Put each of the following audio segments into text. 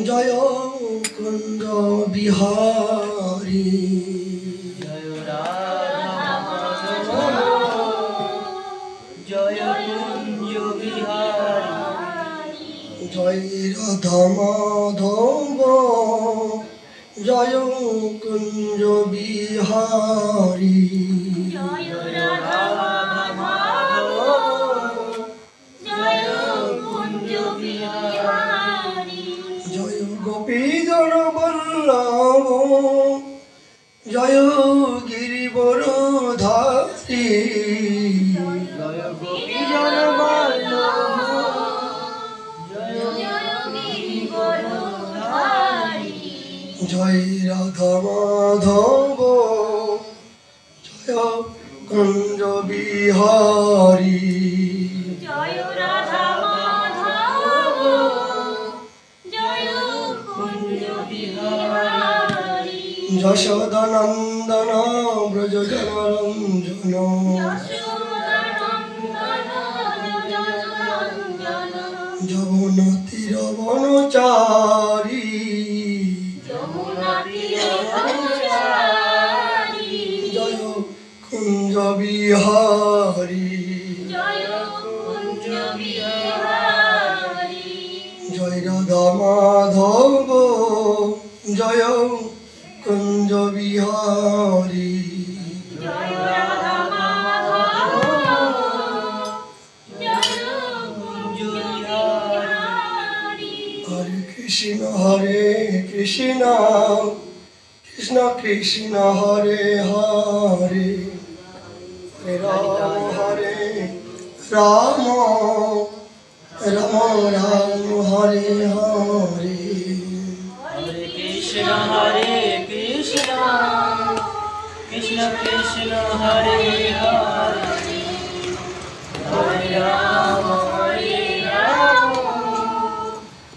জয় কুঞ্জ বিহারী জয় রাধা মাধব জয় কুঞ্জ বিহারী জয় রাধা মাধব জয় কুঞ্জ বিহারী জয় রাধা মাধব জয় কুঞ্জ বিহারী জয় গোপীজন বল্লভ জয় গিরিবরধারী জয় গোপীজন বল্লভ জয় গিরিবরধারী জয় রাধা মাধব জয় কুঞ্জ বিহারী জয় রাধা মাধব জয় কুঞ্জ বিহারী যশোদানন্দন ব্রজজনরঞ্জন যমুন তীর বনচারী জয় কুঞ্জ বিহারী জয় রাধা মাধব জয় কুঞ্জ বিহারী হরে কৃষ্ণ কৃষ্ণ কৃষ্ণ হরে হরে হরে রাম রাম রাম হরে হরে হরে কৃষ্ণ কৃষ্ণ কৃষ্ণ হরে হরে হরে রাম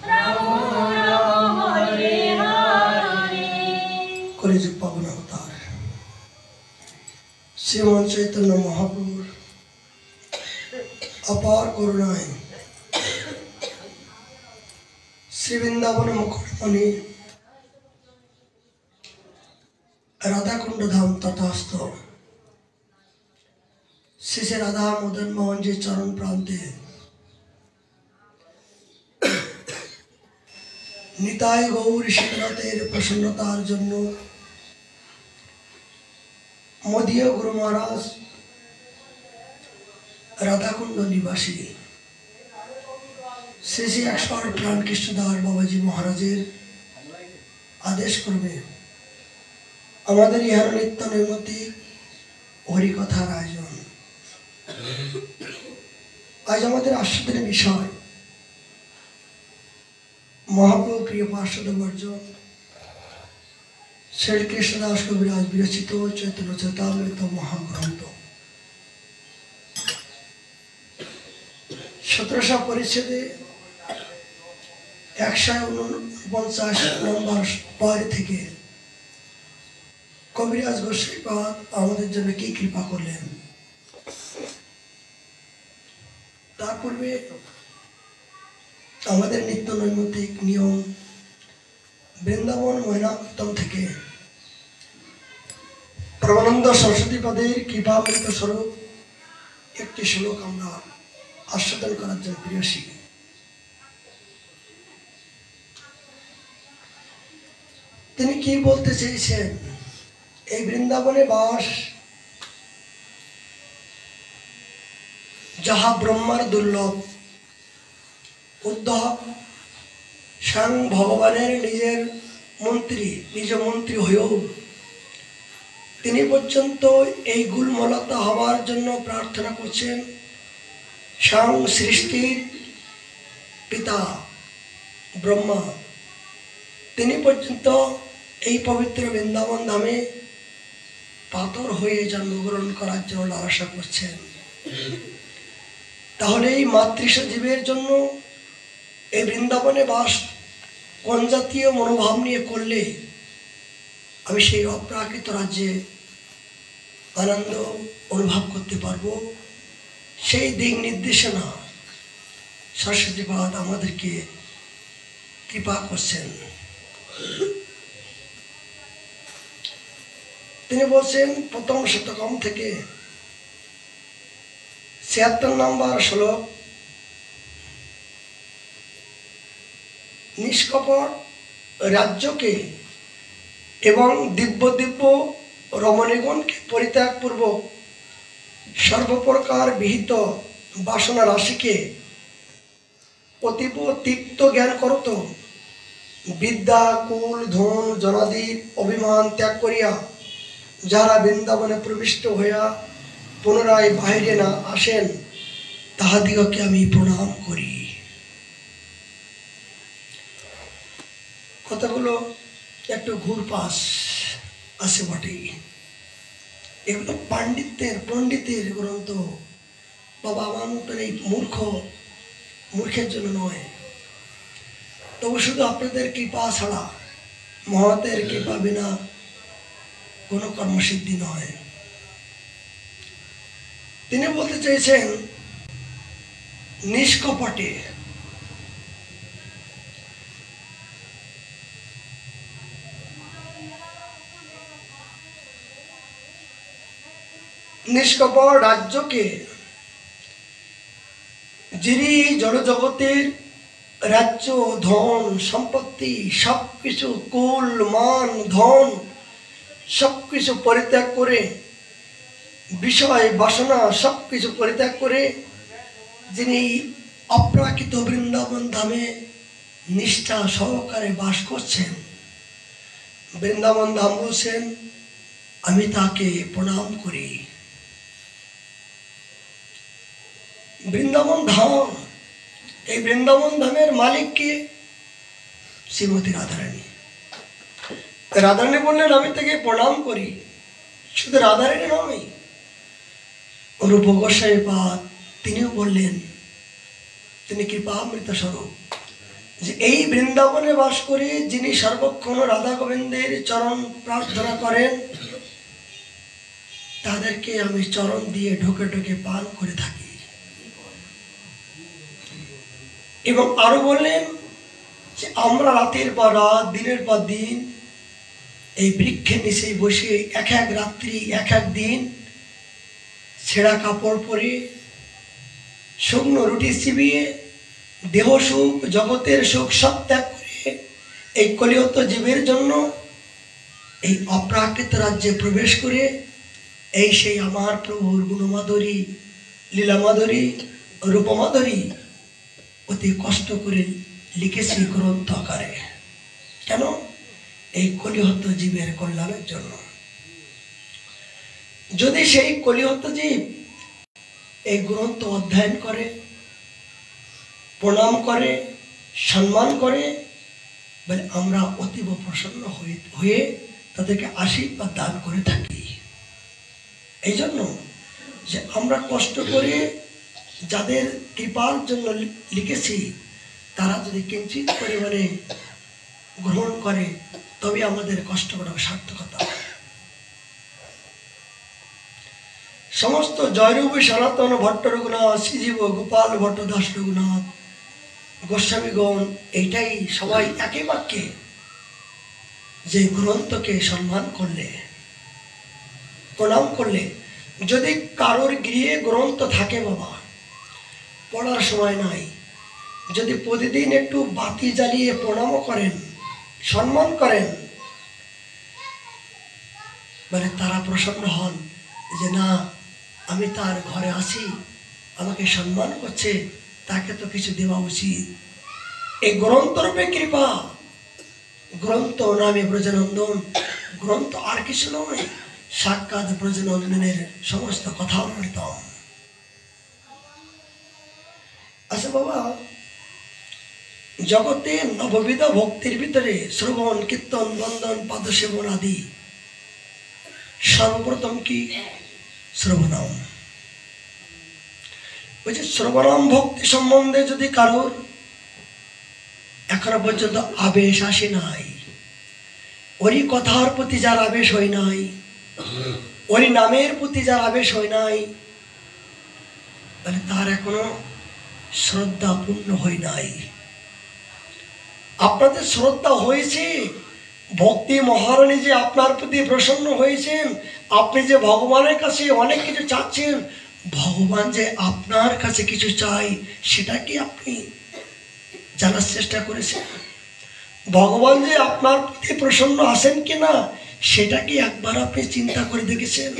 রাম রাম হরে হরে কলিযুগ পাবন অবতার শ্রীমান চৈতন্য মহাপ্রভুর অপার করুণায় শ্রী বৃন্দাবন মুকুটমণি রাধাকুণ্ড ধাম তথাস্থ শ্রী শ্রী রাধা মদন মোহনজির চরণ প্রান্তে নিতাই গৌর শীতরথের প্রসন্নতার জন্য মদীয় গুরু মহারাজ রাধাকুণ্ড নিবাসী শ্রী শ্রী 108 প্রাণ কৃষ্ণদাস বাবাজি মহারাজের আদেশ করবে আমাদের ইহার নিত্য নৈমিত্তিক হরিকথার আয়োজন। আজ আমাদের আস্বাদের বিষয় মহাপ্রভু প্রিয় পার্শ্বদ বর্জ শ্রীকৃষ্ণদাস কবিরাজ বিরচিত চৈতন্য চৈতামৃত মহাগ্রন্থ 1700 পরিচ্ছেদে 149 নম্বর পয় থেকে কবিরাজ গোস্বামীপাদ আমাদের জন্য কি কৃপা করলেন। তার পূর্বে আমাদের নিত্য নৈমিত্তিক নিয়ম বৃন্দাবন মহিনাকীর্তন থেকে পরমানন্দ সরস্বতী পদের কৃপামৃত স্বরূপ একটি শ্লোক আমরা আস্বাদন করার জন্য প্রিয়সী। তিনি কি বলতে চেয়েছেন, এই বৃন্দাবনে বাস যাহা ব্রহ্মার দুর্লভ উদ্ধব স্বয়ং ভগবানের নিজ মন্ত্রী হয়েও তিনি পর্যন্ত এই গুলমলতা হওয়ার জন্য প্রার্থনা করছেন। স্বয়ং সৃষ্টির পিতা ব্রহ্মা তিনি পর্যন্ত এই পবিত্র বৃন্দাবন ধামে পাথর হয়ে জন্মগ্রহণ করার জন্য লালসা করছেন। তাহলে এই মাতৃষ জীবের জন্য এই বৃন্দাবনে বাস কোন জাতীয় মনোভাব নিয়ে করলে আমি সেই অপ্রাকৃত রাজ্যে আনন্দ অনুভব করতে পারবো, সেই দিক নির্দেশনা সরস্বতীপাদ আমাদেরকে কৃপা করছেন। তিনি বলছেন প্রথম শতকম থেকে ৭৬ নম্বর শ্লোক, নিষ্কপট রাজ্যকে এবং দিব্য দিব্য রমণীগণকে পরিত্যাগপূর্বক সর্বপ্রকার বিহিত বাসনা রাশিকে অতীব তিক্ত জ্ঞান করত, বিদ্যা কুল ধন জনাদির অভিমান ত্যাগ করিয়া যারা বৃন্দাবনে প্রবিষ্ট হইয়া পুনরায় বাহিরে না আসেন তাহাদিগকে আমি প্রণাম করি। কথাগুলো একটু ঘুরপাস আছে বটেই, এগুলো পণ্ডিতের গ্রন্থ। বাবা আমার মতন এই মূর্খের জন্য নয়। তবু শুধু আপনাদের কৃপা ছাড়া, মহতের কৃপা বিনা কোনো কর্মসিদ্ধি নয়। তিনি বলতে চেয়েছেন নিষ্কপটে, নিষ্কপট রাজ্যকে, যিনি জড়জগতের রাজ্য ধন সম্পত্তি সবকিছু কুল মান ধন সবকিছু পরিত্যাগ করে, বিষয় বাসনা সবকিছু পরিত্যাগ করে যিনি অপ্রাকৃত বৃন্দাবন ধামে নিষ্ঠা সহকারে বাস করছেন, বৃন্দাবন ধাম বলছেন আমি তাকে প্রণাম করি। বৃন্দাবন ধাম, এই বৃন্দাবন ধামের মালিককে শ্রীমতী রাধারানী। রাধারানী বললেন আমি তাকে প্রণাম করি। শুধু রাধারানী নয়, রূপ গোস্বামীপাদ তিনিও বললেন, তিনি কৃপামৃত স্বরূপ, যে এই বৃন্দাবনে বাস করে যিনি সর্বক্ষণ রাধা গোবিন্দের চরণ প্রার্থনা করেন তাদেরকে আমি চরণ দিয়ে ঢোকে ঢোকে পান করে থাকি। এবং আরো বললেন যে আমরা রাতের পর রাত দিনের পর দিন এই বৃক্ষের নিচে বসে এক এক রাত্রি এক এক দিন ছেঁড়া কাপড় পরে শুকনো রুটি চিবিয়ে দেহ সুখ জগতের সুখ সব ত্যাগ করে এই কলিয়ত জীবের জন্য এই অপ্রাকৃত রাজ্যে প্রবেশ করে এই সেই আমার প্রভুর গুণমাধুরী লীলামাধুরী রূপমাধুরী অতি কষ্ট করে লিখেছি গ্রন্থ আকারে। কেন? এই কলিহত জীবের কল্যাণের জন্য। যদি সেই কলিহত জীব এই গ্রন্থ অধ্যয়ন করে, প্রণাম করে, সম্মান করে, বলে আমরা অতীব প্রসন্ন হয়ে তাদেরকে আশীর্বাদ দান করে থাকি। এই জন্য যে আমরা কষ্ট করে যাদের কৃপার জন্য লিখেছি তারা যদি কিঞ্চিত পরিমাণে গ্রহণ করে তবে আমাদের কষ্ট করা সার্থকতা। সমস্ত জয়রূপ সনাতন ভট্ট রঘুনাথ শ্রীজীব গোপাল ভট্ট দাস রঘুনাথ গোস্বামীগণ এইটাই সবাই একই বাক্যে, যে গ্রন্থকে সম্মান করলে প্রণাম করলে, যদি কারোর গৃহে গ্রন্থ থাকে বাবা পড়ার সময় নাই, যদি প্রতিদিন একটু বাতি জ্বালিয়ে প্রণামও করেন সম্মান করেন, মানে তারা প্রসন্ন হন যে না আমি তার ঘরে আছি, আমাকে সম্মান করছে, তাকে তো কিছু দেওয়া উচিত। এই গ্রন্থরূপে কৃপা, গ্রন্থ নামে ব্রজনন্দন, গ্রন্থ আর কিছু নয়, সাক্ষাৎ ব্রজনন্দনের সমস্ত কথা অমৃতম। আচ্ছা বাবা, জগতে নববিধ ভক্তির ভিতরে শ্রবণ কীর্তন বন্দন পাদসেবন আদি সর্বপ্রথম কি? শ্রবণম। বলছে শ্রবণম ভক্তি সম্বন্ধে যদি কারোর এখনো পর্যন্ত আবেশ আসে নাই, ওরই কথার প্রতি যার আবেশ হয় নাই, ওরই নামের প্রতি যার আবেশ হয় নাই, তাহলে তার এখনো শ্রদ্ধা পূর্ণ হয় নাই। আপনাদের শ্রদ্ধা হয়েছে, ভক্তি মহারানী যে আপনার প্রতি প্রসন্ন হয়েছেন, আপনি যে ভগবানের কাছে অনেক কিছু চাচ্ছেন, ভগবান যে আপনার কাছে কিছু চাই সেটা কি আপনি জানার চেষ্টা করেছেন? ভগবান যে আপনার প্রতি প্রসন্ন আছেন কিনা সেটা কি একবার আপনি চিন্তা করে দেখেছেন?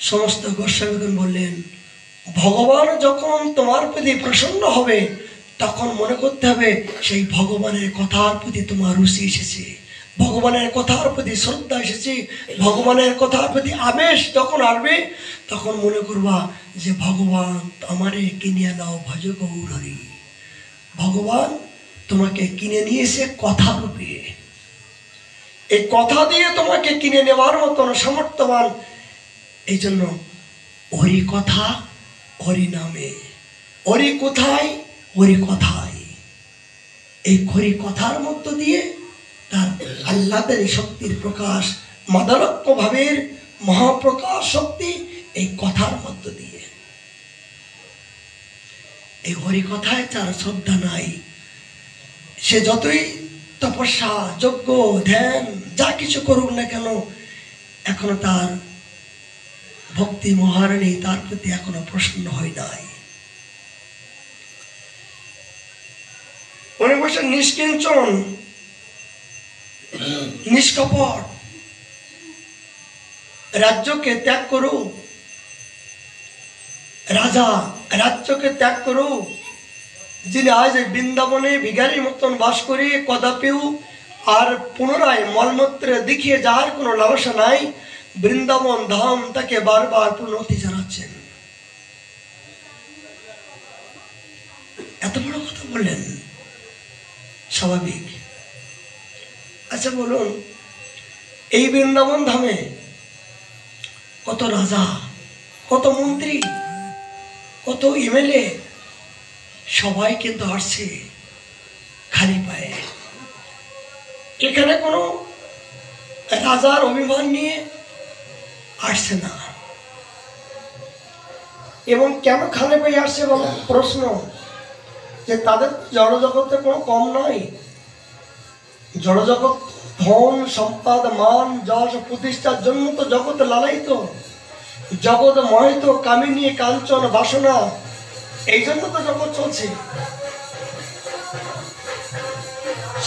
সমস্ত গোস্বামীগণ বললেন, ভগবান যখন তোমার প্রতি প্রসন্ন হবে তখন মনে করতে হবে সেই ভগবানের কথার প্রতি তোমার রুচি এসেছে, ভগবানের কথার প্রতি শ্রদ্ধা এসেছে, ভগবানের কথার প্রতি আবেশ যখন আসবে তখন মনে করবা যে ভগবান আমারে কিনে নাও ভজ গৌর হরি। ভগবান তোমাকে কিনে নিয়েছে কথা রূপে, এই কথা দিয়ে তোমাকে কিনে নেওয়ার মতন সামর্থ্যবান। এই জন্য হরি কথা হরি নামে, হরি কোথায় হরি কথায়, এই হরি কথার মধ্য দিয়ে তার আহ্লাদের শক্তির প্রকাশ, মাদারক্য ভাবের মহাপ্রকাশ শক্তি এই কথার মধ্য দিয়ে। এই হরি কথায় যার শ্রদ্ধা নাই, সে যতই তপস্যা যজ্ঞ ধ্যান যা কিছু করুক না কেন, এখনো তার ভক্তি মহারানী তার প্রতি এখনো প্রসন্ন হয় নাই। উনি বলছেন নিষ্কিঞ্চন নিষ্কপট রাজ্যকে ত্যাগ করো, রাজা রাজ্যকে ত্যাগ করো, যিনি আজ বৃন্দাবনে ভিখারির মতন বাস করে কদাপিও আর পুনরায় মলমূত্রে দেখিয়ে যাওয়ার কোনো লালসা নাই, বৃন্দাবন ধাম তাকে বারবার পুনরুক্তি জানাচ্ছেন। এত বড় কথা বললেন, স্বাভাবিক। আচ্ছা বলুন, এই বৃন্দাবন ধামে কত রাজা, কত মন্ত্রী, কত এমএলএ সবাই কিন্তু আসছে খালি পায়ে। এখানে কোনো রাজার অভিমান নিয়ে আসছে না। এবং কেন খালি পায়ে আসছে বলো? প্রশ্ন যে তাদের জড়জগতে কোনো কম নাই। জড়জগৎ ধন সম্পদ মান যশ প্রতিষ্ঠার জন্য তো জগৎ লালায়িত, জগৎ মহিত কামিনী কাঞ্চন বাসনা, এই জন্য তো জগৎ চলছে।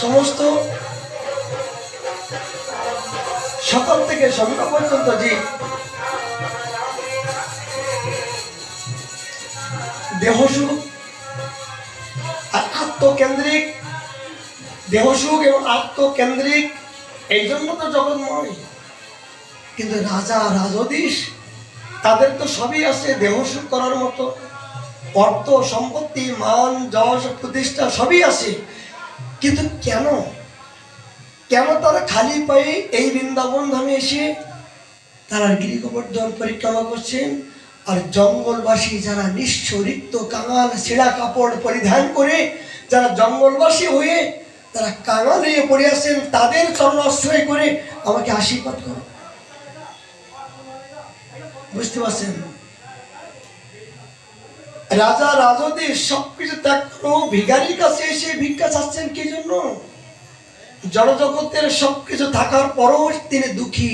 সমস্ত সকাল থেকে সন্ধ্যা পর্যন্ত যে দেহসুখ আর আত্মকেন্দ্রিক, দেহসুখ এবং আত্মকেন্দ্রিক, এই জন্য তো জগৎময়। কিন্তু রাজা রাজধীশ তাদের তো সবই আছে দেহসুখ করার মতো, অর্থ সম্পত্তি মান যশ প্রতিষ্ঠা সবই আছে, কিন্তু কেন কেন তারা খালি পায়ে এই বৃন্দাবন ধামে এসে তারা গিরিগোবর্ধন পরিক্রমা করছেন? আর জঙ্গলবাসী যারা নিঃস্ব রিক্ত কাঙাল ছেঁড়া কাপড় পরিধান করে যারা জঙ্গলবাসী হয়ে তারা কাঙাল হয়ে পড়ে আছেন, তাদের চরণ আশ্রয় করে আমাকে আশীর্বাদ করো। বুঝতে পারছেন? রাজা রাজধীশ সবকিছু ত্যাগ করে ভিখারির কাছে এসে ভিক্ষা চাচ্ছেন কি জন্য? জড়জগতের সবকিছু থাকার পরও তিনি দুঃখী,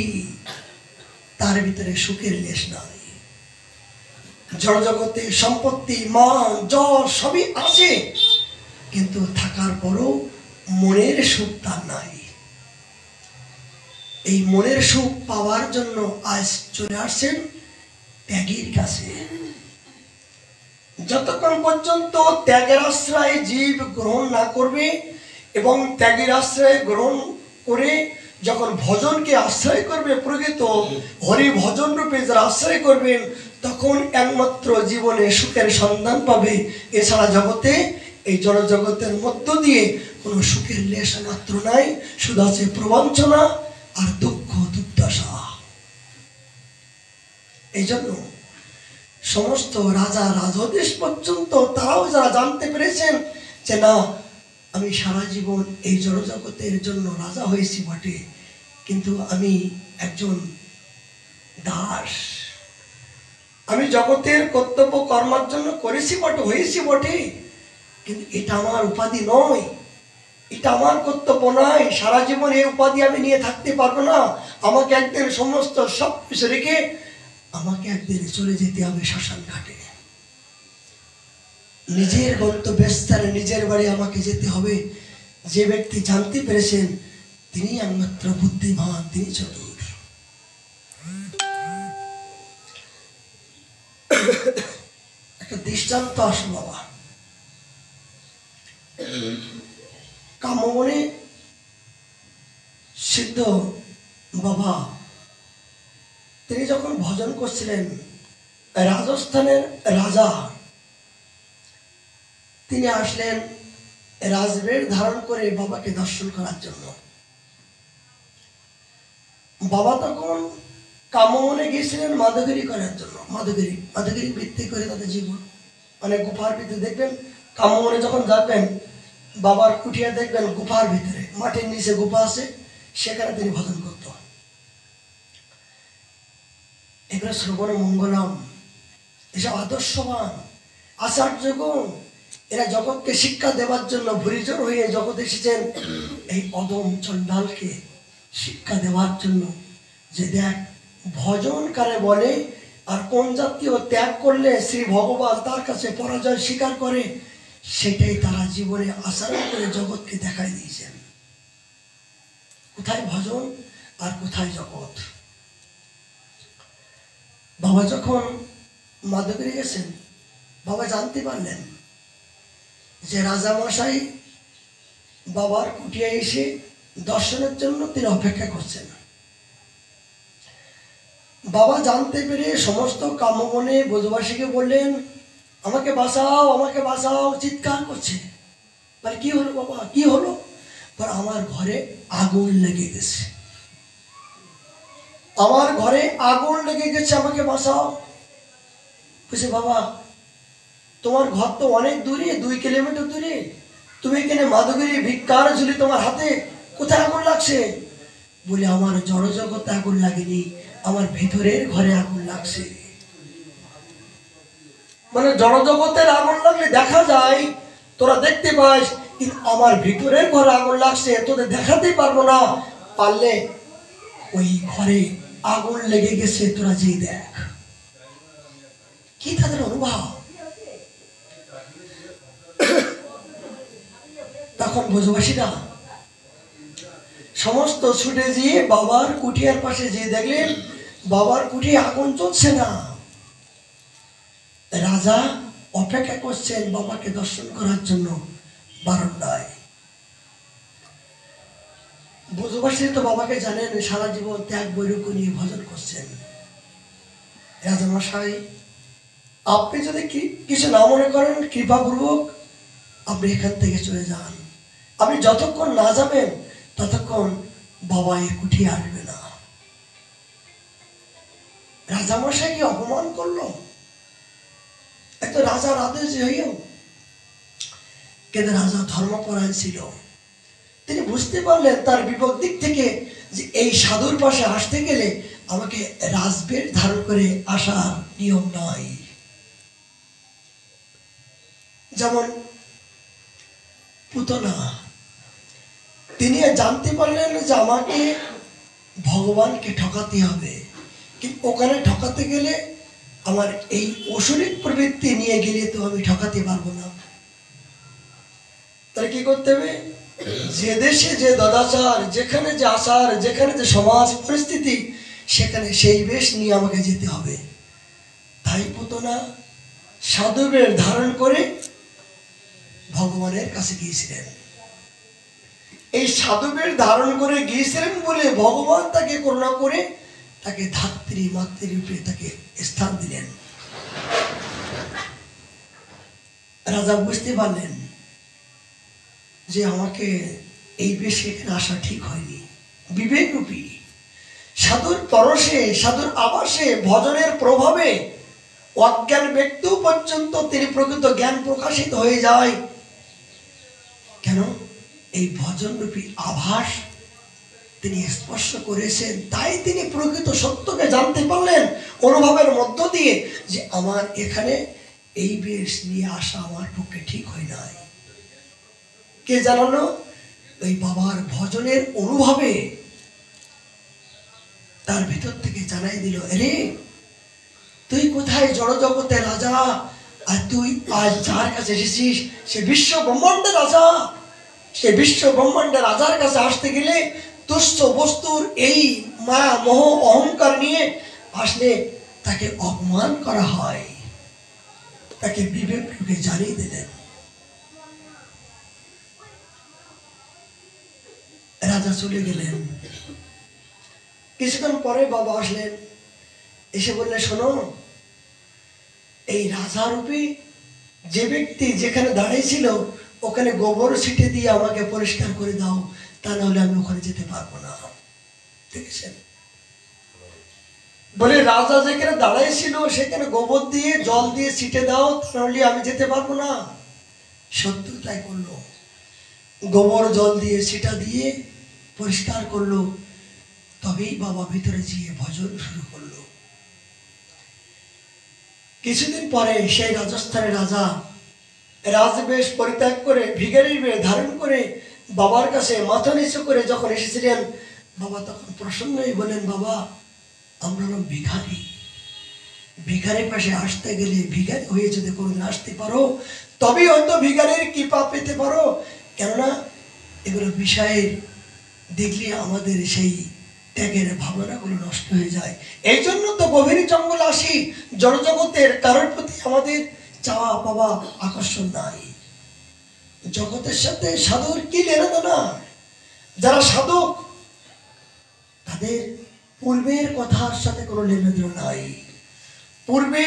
তার ভিতরে সুখের লেশ নাই। জড়জগতে সম্পত্তি মান যশ সবই আছে, কিন্তু থাকার পরও মনের সুখ তার নাই। এই মনের সুখ পাওয়ার জন্য আজ চলে আসছেন ত্যাগের কাছে। যতক্ষণ পর্যন্ত ত্যাগের আশ্রয় জীব গ্রহণ না করবে এবং ত্যাগের আশ্রয় গ্রহণ করে যখন ভজনকে আশ্রয় করবে, প্রকৃত হরি ভজন রূপে যারা আশ্রয় করবেন, তখন একমাত্র জীবনে সুখের সন্ধান পাবে। এছাড়া জগতে এই জড়জগতের মধ্য দিয়ে কোনো সুখের লেশ মাত্র নাই, শুধু আছে প্রবঞ্চনা আর দুঃখ দুর্দশা। এই জন্য সমস্ত রাজা রাজধীশ পর্যন্ত তারাও যারা জানতে পেরেছেন যে না, আমি সারা জীবন এই জড়জগতের জন্য রাজা হয়েছি বটে, কিন্তু আমি একজন দাস, আমি জগতের কর্তব্য কর্মার জন্য করেছি বটে, হয়েছি বটে, কিন্তু এটা আমার উপাধি নয়, এটা আমার কর্তব্য নয়। সারা জীবন এই উপাধি আমি নিয়ে থাকতে পারবো না। আমাকে একদিন সমস্ত সব কিছু রেখে আমাকে একদিন চলে যেতে হবে শ্মশান ঘাটে। নিজের গন্তব্যস্থানে নিজের বাড়ি আমাকে যেতে হবে। যে ব্যক্তি জানতে পেরেছেন তিনি একমাত্র বুদ্ধিমান, তিনি চতুর। একটা দৃষ্টান্ত আসো বাবা। কামমণি সিদ্ধ বাবা তিনি যখন ভজন করছিলেন, রাজস্থানের রাজা তিনি আসলেন রাজবেশ ধারণ করে বাবাকে দর্শন করার জন্য। বাবা তখন কামমনে গিয়েছিলেন মাধবগিরি করার জন্য। মাধবগিরি ভিত্তি করে তাদের জীবন, মানে গুফার ভিতরে দেখবেন কামমনে যখন যাবেন বাবার কুঠিয়া দেখবেন গুফার ভিতরে, মাটির নিচে গুফা আছে, সেখানে তিনি ভজন করত। এগুলো শ্রবণ মঙ্গলম, এসব আদর্শবান আচার্যগণ, এরা জগৎকে শিক্ষা দেওয়ার জন্য ভুরিজোর হয়ে জগৎ এসেছেন এই অদম চণ্ডালকে শিক্ষা দেওয়ার জন্য। যে দেখ ভজন কারে বলে, আর কোন জাতীয় ত্যাগ করলে শ্রী ভগবান তার কাছে পরাজয় স্বীকার করে, সেটাই তারা জীবনে আচরণ করে জগৎকে দেখাই দিয়েছেন। কোথায় ভজন আর কোথায় জগৎ। বাবা যখন মাধবগিরি গেছেন, বাবা জানতে পারলেন যে রাজামশাই বাবার কুটিয়া এসে দর্শনের জন্য তিনি অপেক্ষা করছেন। বাবা জানতে পেরে সমস্ত কামমনে ব্রজবাসীকে বললেন, আমাকে বাঁচাও, আমাকে বাঁচাও, চিৎকার করছে। মানে কি হলো বাবা, কি হলো? আমার ঘরে আগুন লেগে গেছে, আমার ঘরে আগুন লেগে গেছে, আমাকে বাঁচাও। বলছে বাবা তোমার ঘর তো অনেক দূরে, 2 কিলোমিটার দূরে, তুমি এখানে মাধবগিরি ভিক্ষার ঝুলি তোমার হাতে, কোথায় আগুন লাগছে? বলে আমার জড়জগতে আগুন লাগেনি, আমার ভেতরের ঘরে আগুন লাগছে। মানে জড়জগতের আগুন লাগলে দেখা যায়, তোরা দেখতে পাস, কিন্তু আমার ভিতরের ঘরে আগুন লাগছে, তোদের দেখাতে পারবো না। পারলে ওই ঘরে আগুন লেগে গেছে, তোরা যেই দেখ। কি তাদের অনুভব। তখন ব্রজবাসীরা সমস্ত ছুটে গিয়ে বাবার কুঠিয়ার পাশে যেয়ে দেখলেন বাবার কুঠিয়ে আগুন চলছে না। রাজা অপেক্ষা করছেন বাবাকে দর্শন করার জন্য বারান্দায়। ব্রজবাসী তো বাবাকে জানেন, সারা জীবন ত্যাগ বৈরাগ্য নিয়ে ভজন করছেন। রাজামশাই আপনি যদি কিছু না মনে করেন, কৃপাপূর্বক আপনি এখান থেকে চলে যান। আপনি যতক্ষণ না যাবেন ততক্ষণ বাবা এ কুঠিয়ে আসবে না। রাজামশাইকে অপমান করলো, এত রাজার আদেশ হইও। কিন্তু রাজা ধর্মপরায়ণ ছিল, তিনি বুঝতে পারলেন তার বিপদ দিক থেকে যে এই সাধুর পাশে আসতে গেলে আমাকে রাজবেশ ধারণ করে আসার নিয়ম নাই। যেমন পুতনা, তিনি জানতে পারলেন যে আমাকে ভগবানকে ঠকাতে হবে, কিন্তু ওখানে ঠকাতে গেলে আমার এই অসুরিক প্রবৃত্তি নিয়ে গেলে তো আমি ঠকাতে পারবো না। তাহলে কি করতে হবে? যে দেশে যে দদাচার, যেখানে যে আচার, যেখানে যে সমাজ পরিস্থিতি, সেখানে সেই বেশ নিয়ে আমাকে যেতে হবে। তাই পুতনা সাধু বেশ ধারণ করে ভগবানের কাছে গিয়েছিলেন। এই সাধু বেশ ধারণ করে গিয়েছিলেন বলে ভগবান তাকে করুণা করে তাকে ধাত্রী মাতৃরূপে তাকে স্থান দিলেন। রাজা বুঝতে পারলেন যে আমাকে এই বেশে এখানে আসা ঠিক হয়নি। বিবেকরূপী সাধুর পরশে, সাধুর আবাসে, ভজনের প্রভাবে অজ্ঞান ব্যক্তি পর্যন্ত তিনি প্রকৃত জ্ঞান প্রকাশিত হয়ে যায়। কেন? এই ভজনরূপী আভাস তিনি স্পর্শ করেছেন, তাই তিনি প্রকৃত সত্যকে জানতে পারলেন অনুভবের মধ্য দিয়ে যে আমার এখানে এই বেশ নিয়ে আসা আমার পক্ষে ঠিক হয় নাই। কে জানানো? ওই বাবার ভজনের অনুভবে তার ভিতর থেকে জানাই দিল, আরে তুই কোথায় জড়জগতের রাজা, আর তুই আজ যার কাছে এসেছিস সে বিশ্ব ব্রহ্মাণ্ডের রাজা। সে বিশ্ব ব্রহ্মাণ্ডের রাজার কাছে আসতে গেলে তুচ্ছ বস্তুর এই মায়া মোহ অহংকার নিয়ে আসলে তাকে অপমান করা হয়। তাকে বিবেক রূপে জানিয়ে দিলেন। রাজা চলে গেলেন। কিছুক্ষণ পরে বাবা আসলেন, এসে বললেন, শোনো, এই রাজা রূপে যে ব্যক্তি যেখানে দাঁড়িয়েছিল ওখানে গোবর ছিটে দিয়ে আমাকে পরিষ্কার করে দাও, তা নাহলে আমি ওখানে যেতে পারবো না। দেখেছেন? বলে রাজা যেখানে দাঁড়িয়েছিল সেখানে গোবর দিয়ে জল দিয়ে ছিটে দাও, তাহলে আমি যেতে পারবো না। সত্য তাই করলো, গোবর জল দিয়ে ছিটা দিয়ে পরিষ্কার করলো। তবেই বাবা ভিতরে গিয়ে ভজন শুরু করলো। কিছুদিন পরে সেই রাজস্থানের রাজা রাজবেশ পরিত্যাগ করে ভিখারির বেশ ধারণ করে বাবার কাছে মাথা নিচু করে যখন এসেছিলেন, বাবা তখন প্রসন্ন হয়ে বলেন, বাবা আমরা হলাম ভিখারি। ভিখারির পাশে আসতে গেলে ভিখারি হয়ে যদি কোনোদিন আসতে পারো তবেই হয়তো ভিখারির কৃপা পেতে পারো, কেননা এগুলো বিষয়ের দেখলে আমাদের সেই ত্যাগের ভাবনাগুলো নষ্ট হয়ে যায়। এই জন্য তো গভীর জঙ্গল আসি, জড়জগতের কারোর প্রতি আমাদের চাওয়া পাওয়া আকর্ষণ নাই। জগতের সাথে সাধুর কি লেনাদেনা? যারা সাধক তাদের পূর্বের কথার সাথে কোনো লেনাদেনা নাই। পূর্বে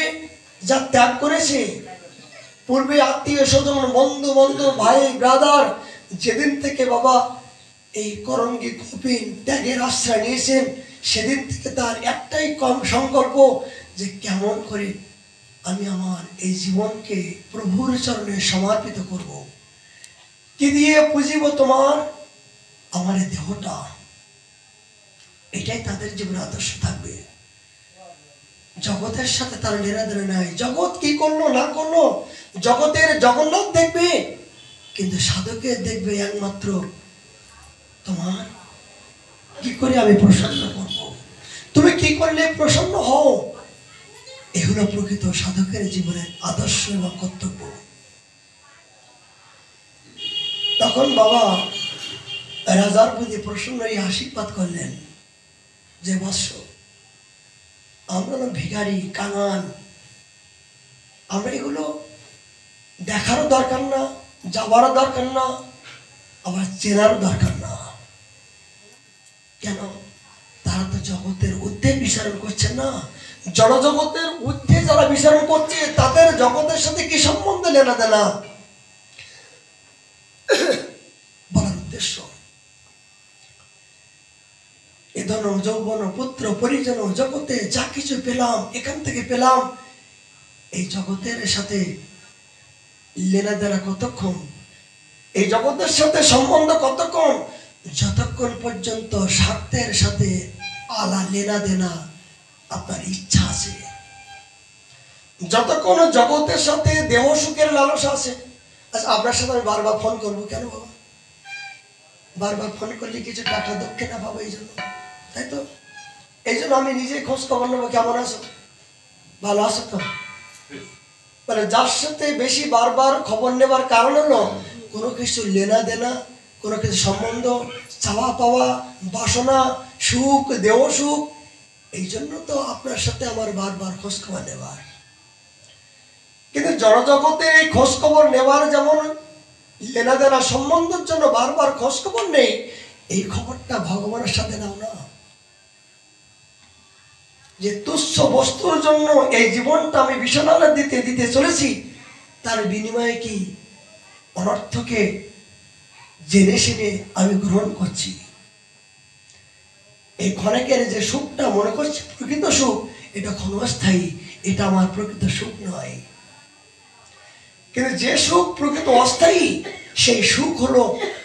যা ত্যাগ করেছে, পূর্বে আত্মীয় স্বজন বন্ধু বান্ধব ভাই ব্রাদার যেদিন থেকে বাবা এই করঙ্গী কপিন ত্যাগের আশ্রয় নিয়েছেন, সেদিন থেকে তার একটাই সংকল্প যে কেমন করে আমি আমার এই জীবনকে প্রভুর চরণে সমর্পিত করব। কি দিয়ে পুজিব তোমার? আমার এই দেহটা। এটাই তাদের জীবনে আদর্শ থাকবে। জগতের সাথে তার লেনাদেনা নাই। জগৎ কি করলো না করলো, জগতের জগন্নাথ দেখবে, কিন্তু সাধকের দেখবে একমাত্র তোমার কি করে আমি প্রসন্ন করব, তুমি কি করলে প্রসন্ন হও। এগুলো প্রকৃত সাধকের জীবনের আদর্শ এবং কর্তব্য। তখন বাবা রাজার প্রতি প্রসন্ন হয়ে আশীর্বাদ করলেন যে বৎস, আমরা ভিখারি কাঙাল, আমরা এগুলো দেখারও দরকার না, যাবারও দরকার না, আবার চেনারও দরকার না। কেন? তারা তো জগতের ঊর্ধ্বে বিচরণ করছে না। জড়জগতের ঊর্ধ্বে যারা বিচরণ করছে তাদের জগতের সাথে কি সম্বন্ধ লেনা দেনা বলার উদ্দেশ্য। এ ধন যৌবন পুত্র পরিজন জগতে যা কিছু পেলাম এখান থেকে পেলাম, এই জগতের সাথে লেনা দেনা কতক্ষণ, এই জগতের সাথে সম্বন্ধ কতক্ষণ? যতক্ষণ পর্যন্ত স্বার্থের সাথে আলা লেনা দেনা আপনার ইচ্ছা আছে, যতক্ষণ জগতের সাথে দেহ সুখের লালসা আছে। আচ্ছা, আপনার সাথে আমি বারবার ফোন করবো কেন বাবা? বারবার ফোন করলে কিছু টাকা দক্ষিণা পাবো এই জন্য, তাই তো? এই জন্য আমি নিজে খোঁজ খবর নেবো, কেমন আছো, ভালো আছো তো? মানে যার সাথে বেশি বারবার খবর নেবার কারণ হলো কোনো কিছু লেনা দেনা, কোনো কিছু সম্বন্ধ, চাওয়া পাওয়া, বাসনা, সুখ, দেহ সুখ, এই জন্য তো আপনার সাথে আমার বারবার খোঁজ খবর নেবার। কিন্তু জড়জগতে এই খোঁজ খবর নেবার যেমন লেনা দেনা সম্বন্ধের জন্য বারবার খোঁজ খবর নেই, এই খবরটা ভগবানের সাথে নাও না। যে তুচ্ছ বস্তুর জন্য এই জীবনটা আমি বিছানায় দিতে দিতে চলেছি, তার বিনিময়ে কি অনর্থকে জেনে শুনে আমি গ্রহণ করছি। এই ক্ষণিকের যে সুখটা মনে করছি প্রকৃত সুখ, এটা ক্ষণস্থায়ী, এটা আমার প্রকৃত সুখ নয়। কিন্তু যে সুখ প্রকৃত অস্থায়ী, সেই সুখ হলো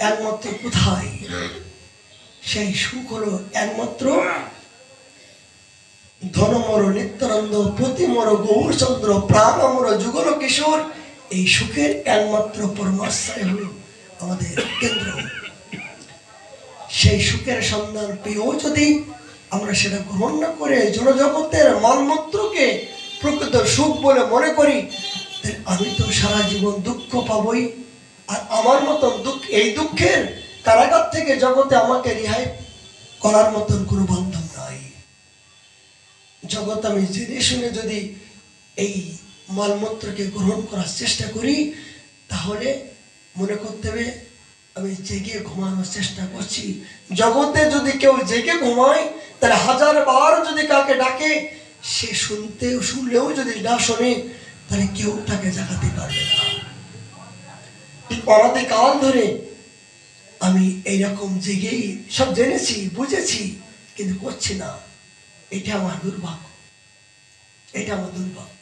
একমাত্র কোথায়? সেই সুখ হলো একমাত্র ধনমর নিত্যানন্দ, প্রতিমর গৌরচন্দ্র, প্রাণমর যুগল কিশোর। এই সুখের একমাত্র পরমাশ্রয় হলো আমাদের কেন্দ্র। সেই সুখের সন্ধান পেয়েও যদি আমরা সেটা গ্রহণ না করে জড়জগতের মালমূত্রকে প্রকৃত সুখ বলে মনে করি, তাহলে আমি তো সারা জীবন দুঃখ পাবই। আর আমার মতন এই দুঃখের কারাগার থেকে জগতে আমাকে রেহাই করার মতন কোনো বান্ধব নাই। জগৎ আমি জেনে শুনে যদি এই মালমূত্রকে গ্রহণ করার চেষ্টা করি, তাহলে মনে করতে হবে আমি জেগে ঘুমানোর চেষ্টা করছি। জগতে যদি কেউ জেগে ঘুমায়, তাহলে 1000 বার যদি কাকে ডাকে, সে শুনলেও যদি না শোনে, তাহলে কেউ তাকে জাগাতে পারবে না। অনাদিকাল ধরে আমি এইরকম জেগেই সব জেনেছি, বুঝেছি, কিন্তু করছি না। এটা আমার দুর্ভাগ্য, এটা আমার দুর্ভাগ্য।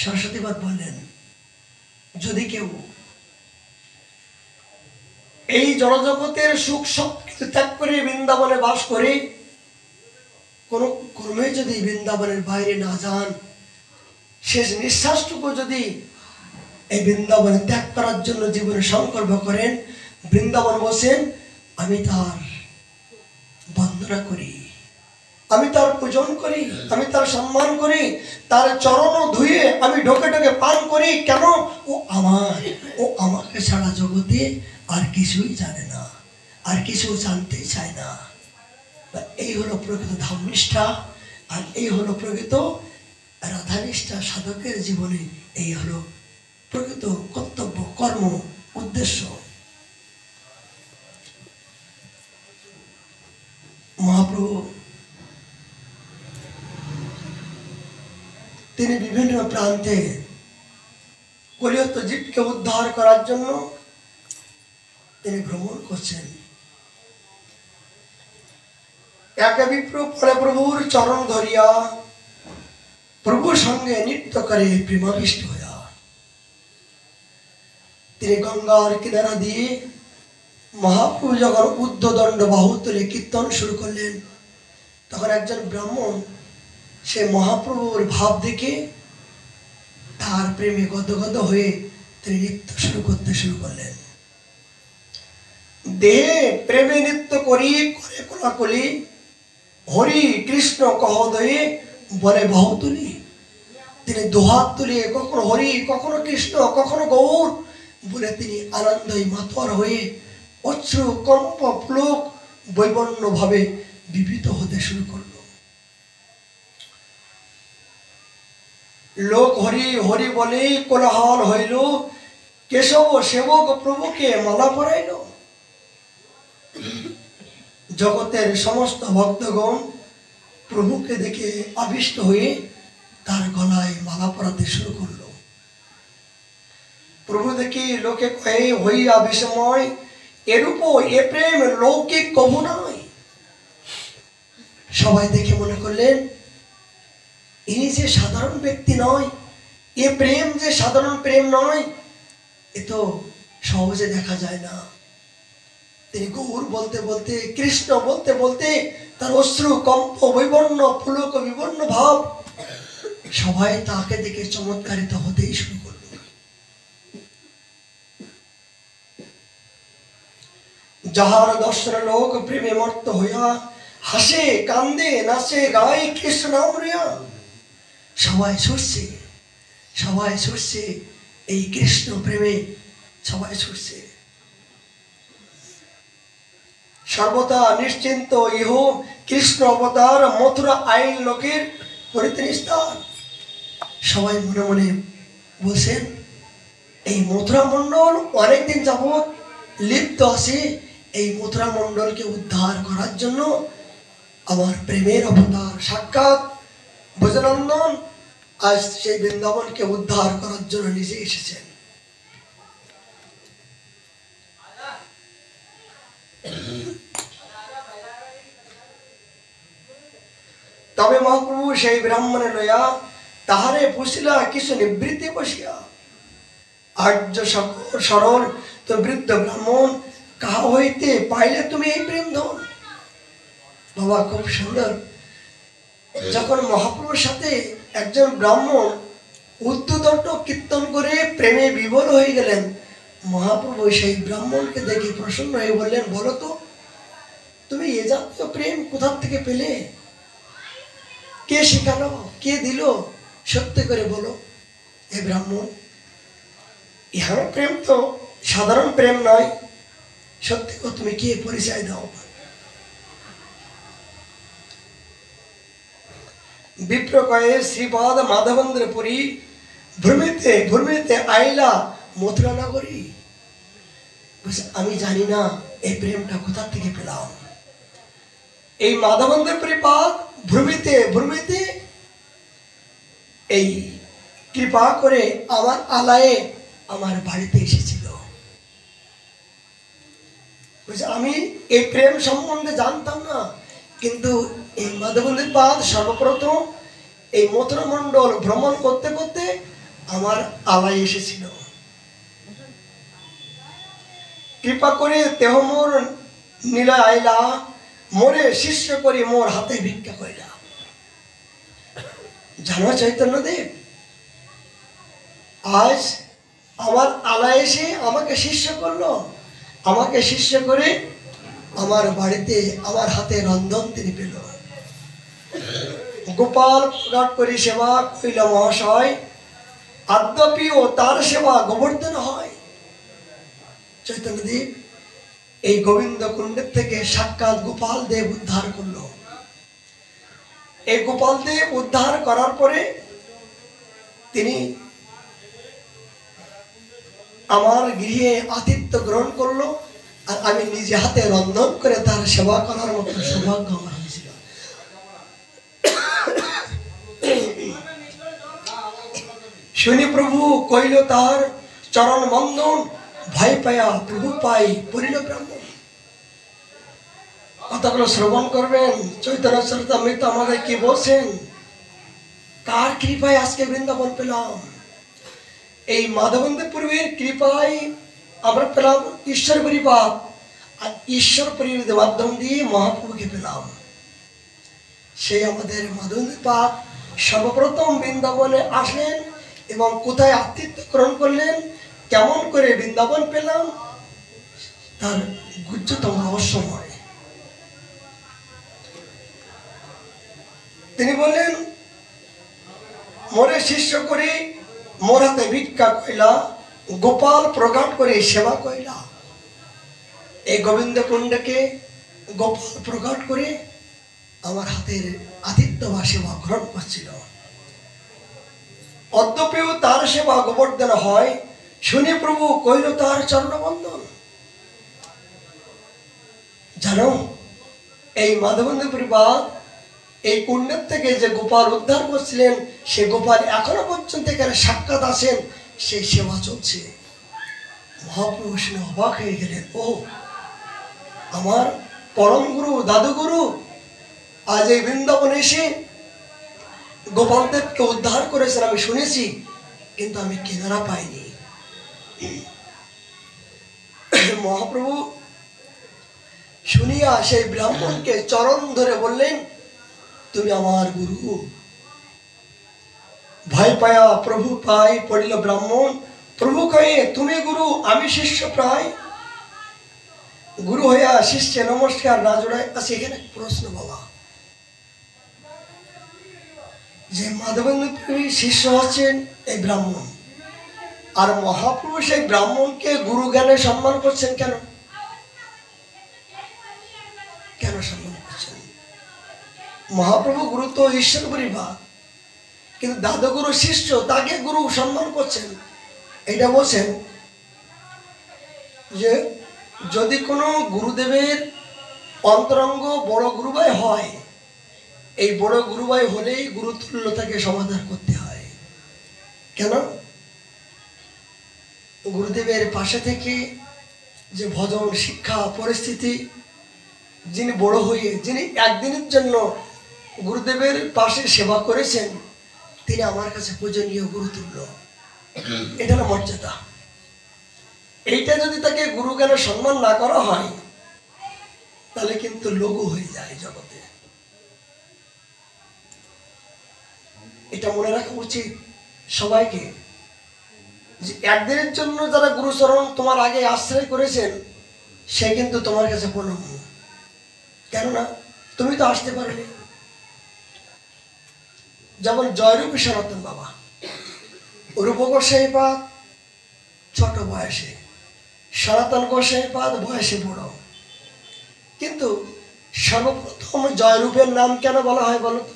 সরস্বতীবাদ বললেন, যদি কেউ এই জড়জগতের সুখ সব কিছু ত্যাগ করে বৃন্দাবনে বাস করে, কোন ক্রমে যদি বৃন্দাবনের বাইরে না যান, শেষ নিঃশ্বাসটুকু যদি এই বৃন্দাবনে ত্যাগ করার জন্য জীবনে সংকল্প করেন, বৃন্দাবন বসেন, আমি তার বন্দনা করি, আমি তার পূজন করি, আমি তার সম্মান করি, তার চরণ ধুয়ে আমি ঢোকে ঢোকে পান করি। কেন? ও আমাকে ছাড়া জগতে আর কিছুই জানে না, আর কিছু জানতে চায় না। এই হলো প্রকৃত ধামনিষ্ঠা, আর এই হলো প্রকৃত রাধানিষ্ঠা। সাধকের জীবনে এই হলো প্রকৃত কর্তব্য, কর্ম, উদ্দেশ্য। মহাপ্রভু তিনি বিভিন্ন প্রান্তে কলিয়ত জীবকে উদ্ধার করার জন্য তিনি ভ্রমণ করছেন। এক বিপ্র পরে প্রভুর চরণ ধরিয়া প্রভুর সঙ্গে নৃত্য করে প্রেমাবিষ্ট হইয়া তিনি গঙ্গার কিনারা দিয়ে মহাপ্রভু যখন উদ্ধদণ্ড বাহু তুলে কীর্তন শুরু করলেন, তখন একজন ব্রাহ্মণ সে মহাপ্রভুর ভাব দেখে তার প্রেমে গদগদ হয়ে তিনি নৃত্য শুরু করলেন। দেহে প্রেমে নৃত্য করি করে কোলাকুলি, হরি কৃষ্ণ কহদয়ে বলে বাহু তুলি। তিনি দুহাত তুলে কখনো হরি, কখনো কৃষ্ণ, কখনো গৌর বলে তিনি আনন্দই মাতোয়ার হয়ে অশ্রু কম্প পুলক বৈবর্ণ ভাবে বিবিত হতে শুরু করল। লোক হরি হরি বলে কোলাহল হইল, কেশব সেবক প্রভুকে মালা পরাইল। জগতের সমস্ত ভক্তগণ প্রভুকে দেখে আবিষ্ট হয়ে তার গলায় মালা পরাতে শুরু করল। প্রভু দেখি লোকে কয়ে হইয়া বিস্ময়, এরূপ এ প্রেম লৌকিক কবু নয়। সবাই দেখে মনে করলেন ইনি যে সাধারণ ব্যক্তি নয়, এ প্রেম যে সাধারণ প্রেম নয়, এ তো সহজে দেখা যায় না। তিনি গৌর বলতে বলতে, কৃষ্ণ বলতে বলতে তার অশ্রু কম্প বৈবর্ণ পুলক বিবর্ণ ভাব, সবাই তাকে দেখে চমৎকারিত হতেই শুরু করল। যাহার দর্শন লোক প্রেমে মর্ত হইয়া হাসে কান্দে নাচে গায় কৃষ্ণ নাম রিয়া। সবাই ছুটছে এই কৃষ্ণ প্রেমে, সবাই ছুটছে। সর্বদা নিশ্চিন্ত ইহ কৃষ্ণ অবতার, মথুরা আইন লোকের করিতে নিস্তার। সবাই মনে মনে বলছেন এই মথুরা মণ্ডল অনেকদিন যাবৎ লিপ্ত আছে, এই মথুরা মণ্ডলকে উদ্ধার করার জন্য আমার প্রেমের অবতার সাক্ষাৎ ভোজনন্দন আজ সেই বৃন্দাবনকে উদ্ধার করার জন্য নিজে এসেছেন। তবে মহাপ্রভু সেই ব্রাহ্মণে লইয়া তাহারে পুষিলা কিছু নিবৃত্তি বসিয়া। আর্য সরল তো বৃদ্ধ ব্রাহ্মণ কাহা হইতে পাইলে তুমি এই প্রেম ধন? বাবা খুব সুন্দর। যখন মহাপ্রভুর সাথে একজন ব্রাহ্মণ উদ্যুদণ্ড কীর্তন করে প্রেমে বিভোর হয়ে গেলেন, মহাপ্রভু সেই ব্রাহ্মণকে দেখে প্রসন্ন হয়ে বললেন, বলো তো তুমি এ জাতীয় প্রেম কোথা থেকে পেলে? কে শেখালো, কে দিল? সত্যি করে বলো হে ব্রাহ্মণ, ইহার প্রেম তো সাধারণ প্রেম নয়, সত্যি করে তুমি কে, পরিচয় দাও। বিপ্র কয়ে শ্রীপাদ মাধবেন্দ্র পুরী, ভ্রমিতে ভ্রমিতে আইলা মথুরা নগরী। আমি জানি না এই প্রেমটা কোথা থেকে পেলাম। এই মাধবেন্দ্র পুরী পাদ ভ্রমিতে ভ্রমিতে এই কৃপা করে আমার আলায়ে আমার বাড়িতে এসেছিল। আমি এই প্রেম সম্বন্ধে জানতাম না, কিন্তু এই মাধবেন্দ্র পাদ সর্বপ্রথম এই মথুরা মণ্ডল ভ্রমণ করতে করতে আমার আলায় এসেছিল। কৃপা করে তেহ মোর নীলা আইলা, মোরে শিষ্য করে মোর হাতে ভিক্ষা কইলা। জানো চৈতন্যদেব, আজ আমার আলায় এসে আমাকে শিষ্য করলো, আমাকে শিষ্য করে আমার বাড়িতে আমার হাতে রন্ধন তিনি পেল। গোপাল প্রকাট করি সেবা কইল মহাশয়, আদ্যপিও তার সেবা গোবর্ধন হয়। চৈতন্যদেব এই গোবিন্দ কুণ্ডের থেকে সাক্ষাৎ গোপাল দেব উদ্ধার করলো। এই গোপাল দেব উদ্ধার করার পরে তিনি আমার গৃহে আতিথ্য গ্রহণ করলো, আর আমি নিজে হাতে রন্ধন করে তার সেবা করার মতো সৌভাগ্য আমার হয়েছিল। শুনি প্রভু কইল তার চরণ বন্ধন, ভয় পায়া প্রভু পাই পড়িল ব্রাহ্মণ। কথাগুলো শ্রবণ করবেন। চৈতন্য চরিতামৃত আমাদের কি বলছেন? কার কৃপায় আজকে বৃন্দাবন পেলাম? এই মাধবেন্দ্র পূর্বের কৃপায় আমরা পেলাম ঈশ্বর পরিপাত, আর ঈশ্বর পরিবারের মাধ্যম দিয়ে মহাপ্রভুকে পেলাম। সেই আমাদের মাধবেন্দ্র পাদ সর্বপ্রথম বৃন্দাবনে আসলেন এবং কোথায় আতিথ্য গ্রহণ করলেন, কেমন করে বৃন্দাবন পেলাম, তার গুহ্যতম রহস্যময়। তিনি বললেন, মোরে শিষ্য করে মোর হাতে ভিক্ষা কইলা, গোপাল প্রকাট করে সেবা কইলা। এই গোবিন্দ কুণ্ডকে গোপাল প্রকাট করে আমার হাতের আতিথ্য বা সেবা গ্রহণ করছিল। অদ্যপেও তার সেবা গোবর্ধন হয়, শুনি প্রভু কইল তার চরণবন্ধন। জানো, এই মাধবেন্দ্র পরিবার এই কুণ্ডের থেকে যে গোপাল উদ্ধার করছিলেন, সে গোপাল এখনো পর্যন্ত এখানে সাক্ষাৎ আছেন, সেই সেবা চলছে। মহাপ্রভু শুনে অবাক হয়ে গেলেন, ও আমার পরম গুরু দাদুগুরু আজ এই বৃন্দাবনে এসে গোপালদেবকে উদ্ধার করেছেন, আমি শুনেছি, কিন্তু আমি কিনারা পাইনি। মহাপ্রভু শুনিয়া সেই ব্রাহ্মণকে চরণ ধরে বললেন, তুমি আমার গুরু। ভয় পায়া প্রভু পাই পড়িল ব্রাহ্মণ, প্রভু কয়ে তুমি গুরু আমি শিষ্য প্রায়। গুরু হইয়া শিষ্যে নমস্কার না জোড়ায়। আচ্ছা, এখানে প্রশ্ন বাবা, যে মাধবেন্দ্র শিষ্য হচ্ছেন এই ব্রাহ্মণ, আর মহাপ্রভু সেই ব্রাহ্মণকে গুরু জ্ঞানে সম্মান করছেন কেন? কেন সম্মান করছেন? মহাপ্রভু গুরু তো ঈশ্বর পরিবার, কিন্তু দাদুগুরু শিষ্য, তাকে গুরু সম্মান করছেন। এটা বলছেন যে যদি কোনো গুরুদেবের অন্তরঙ্গ বড় গুরুভাই হয়, এই বড় গুরুভাই হলেই গুরুতুল্যতাকে সমাধান করতে হয়। কেন? গুরুদেবের পাশে থেকে যে ভজন শিক্ষা পরিস্থিতি, যিনি বড় হয়ে, যিনি একদিনের জন্য গুরুদেবের পাশে সেবা করেছেন, তিনি আমার কাছে পূজনীয় গুরুতুল্য। এটা হলো মর্যাদা। এইটা যদি তাকে গুরু জ্ঞানে সম্মান না করা হয় তাহলে কিন্তু লঘু হয়ে যায় জগতে। এটা মনে রাখা উচিত সবাইকে, যে একদিনের জন্য যারা গুরুচরণ তোমার আগে আশ্রয় করেছেন সে কিন্তু তোমার কাছে প্রণম্য, কেননা তুমি তো আসতে পারোনি। যেমন জয়রূপী সনাতন বাবা, রূপ গোসাইপাদ ছোট বয়সে, সনাতন গোসাইপাদ বয়সে বড়, কিন্তু সর্বপ্রথম জয়রূপের নাম কেন বলা হয় বলো তো?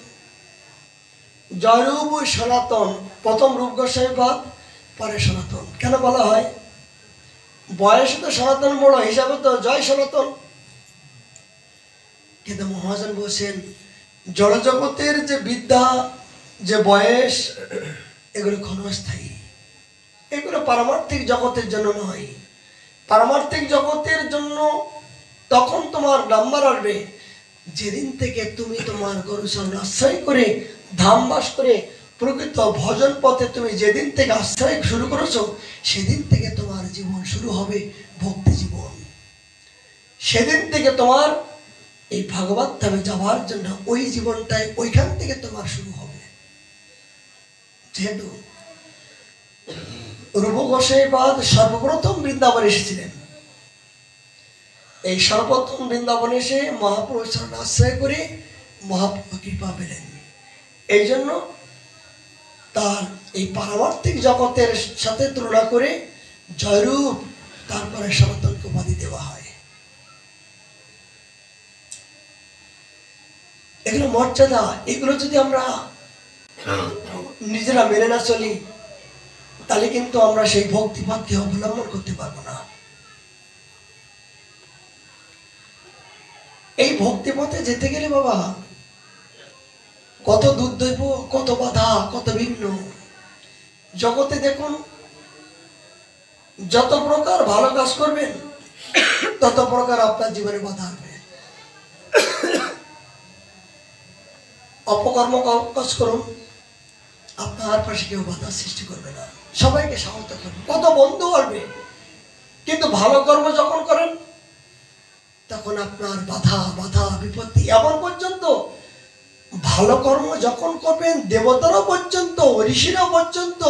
জয়রূপ সনাতন, প্রথম রূপ গোসাইপাদ পরে সনাতন কেন বলা হয়? বয়সে তো সনাতন বড়, হিসাবে তো জয় সনাতন। কিন্তু মহাজন বলছেন জড়জগতের যে বিদ্যা, যে বয়স, এগুলো ক্ষণস্থায়ী, এগুলো পারমার্থিক জগতের জন্য নয়। পারমার্থিক জগতের জন্য তখন তোমার নাম্বার আসবে যেদিন থেকে তুমি তোমার গুরুচরণ আশ্রয় করে ধামবাস করে প্রকৃত ভজন পথে তুমি যেদিন থেকে আশ্রয় শুরু করেছো সেদিন থেকে তোমার জীবন শুরু হবে ভক্তি জীবন। সেদিন থেকে তোমার এই ভগবত ধামে যাওয়ার জন্য ওই জীবনটাই ওইখান থেকে তোমার শুরু হবে। যেহেতু রূপ গোসাইপাদ সর্বপ্রথম বৃন্দাবনে এসেছিলেন, এই সর্বপ্রথম বৃন্দাবনে এসে মহাপ্রভুর চরণ আশ্রয় করে মহাপ্রভু কৃপা পেলেন। এই জন্য তার এই পারমার্থিক জগতের সাথে তুলনা করে জয়রূপ তারপরে সনাতনকে উপাধি দেওয়া হয়। এগুলো মর্যাদা, এগুলো যদি আমরা নিজেরা মেনে না চলি তাহলে কিন্তু আমরা সেই ভক্তিপথকে অবলম্বন করতে পারবো না। এই ভক্তিপথে যেতে গেলে বাবা কত দুর্দৈব, কত বাধা, কত ভিন্ন। জগতে দেখুন যত প্রকার ভালো কাজ করবেন তত প্রকার আপনার জীবনে বাধা আসবে। অপকর্ম কাজ করুন, আপনার পাশে কেউ বাধা সৃষ্টি করবে না, সবাইকে স্বাগত করবে, কত বন্ধু আসবে। কিন্তু ভালো কর্ম যখন করেন তখন আপনার বাধা বাধা বিপত্তি, এমন পর্যন্ত ভালো কর্ম যখন করবেন দেবতারা পর্যন্ত, ঋষিরা পর্যন্ত,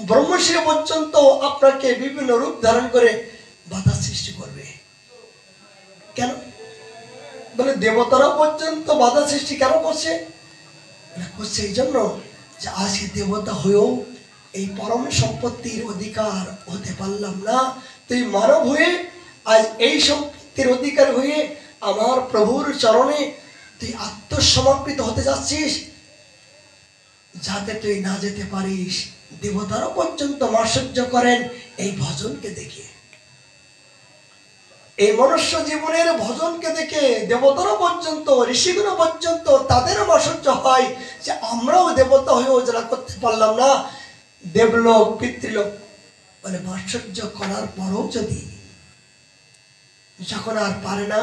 ব্রহ্মর্ষি পর্যন্ত আপনাকে বিভিন্ন রূপ ধারণ করে বাধা সৃষ্টি করবে। কেন বলে দেবতারা পর্যন্ত বাধা সৃষ্টি কেন করছে? করছে এই জন্য যে আজকে দেবতা হয়েও এই পরম সম্পত্তির অধিকার হতে পারলাম না, তুই মানব হয়ে আজ এই সম্পত্তির অধিকার হয়ে আমার প্রভুর চরণে তুই আত্মসমর্পিত হতে যাচ্ছিস, যাতে তুই না যেতে পারিস। দেবতারা পর্যন্ত মাধুর্য করেন এই ভজনকে দেখে, এই মনুষ্য জীবনের ভজনকে দেখে দেবতারা পর্যন্ত, ঋষিগুলো পর্যন্ত তাদেরও মাধুর্য হয় যে আমরাও দেবতা হয়েও যারা করতে পারলাম না, দেবলোক পিতৃলোক মানে মাধুর্য করার পরও যদি যখন আর পারে না,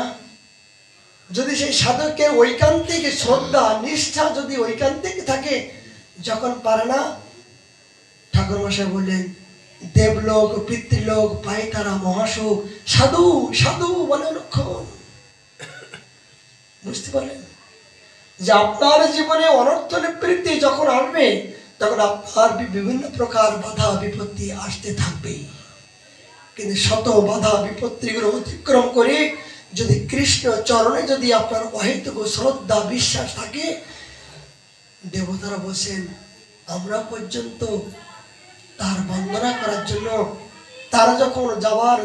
যদি সেই সাধকের ঐকান্তিক শ্রদ্ধা নিষ্ঠা যদি ঐকান্তিক থাকে, যখন পারে না, ঠাকুর মশাই বললেন দেবলোক পিতৃলোক পাই তারা মহাসুখ, সাধু সাধু বলে লক্ষণ। বুঝতে পারলেন যে আপনার জীবনে অনর্থ নিবৃত্তি যখন আসবে তখন আপনার বিভিন্ন প্রকার বাধা বিপত্তি আসতে থাকবে। কিন্তু শত বাধা বিপত্তিগুলো অতিক্রম করে যদি কৃষ্ণ চরণে যদি আপনার অহেতুক শ্রদ্ধা বিশ্বাস থাকে, দেবতারা বলছেন আমরা পর্যন্ত তার বন্দনা করার জন্য, তারা যখন যাবার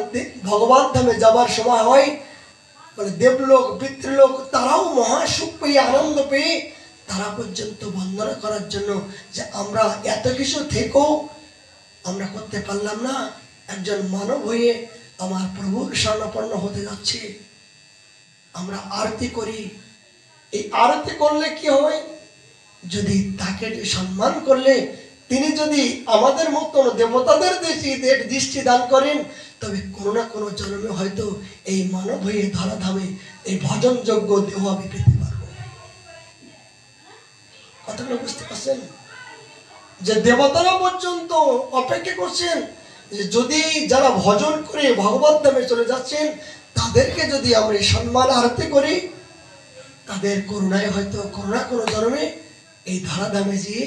ভগবান ধামে যাবার সময় হয় মানে দেবলোক পিতৃলোক তারাও মহাসুখ পেয়ে আনন্দ পেয়ে তারা পর্যন্ত বন্দনা করার জন্য যে আমরা এত কিছু থেকেও আমরা করতে পারলাম না, একজন মানব হয়ে আমার প্রভুর শরণাপন্ন হতে যাচ্ছে, আমরা আরতি করি। এই আরতি করলে কি হয়? যদি তাকে সম্মান করলে তিনি যদি আমাদের মতন দেবতাদের দৃষ্টি দান করেন, তবে কোনো না কোনো জন্মে হয়তো এই মানব হয়ে ধরাধামে এই ভজনযোগ্য দেহ আমি পেতে পারবো। কথাগুলো বুঝতে পারছেন? যে দেবতারা পর্যন্ত অপেক্ষা করছেন যে যদি যারা ভজন করে ভগবত ধামে চলে যাচ্ছেন তাদেরকে যদি আমরা সম্মান আরতি করি, তাদের করুণায় হয়তো করুণা কোনো জন্মে এই ধরাধামে যেয়ে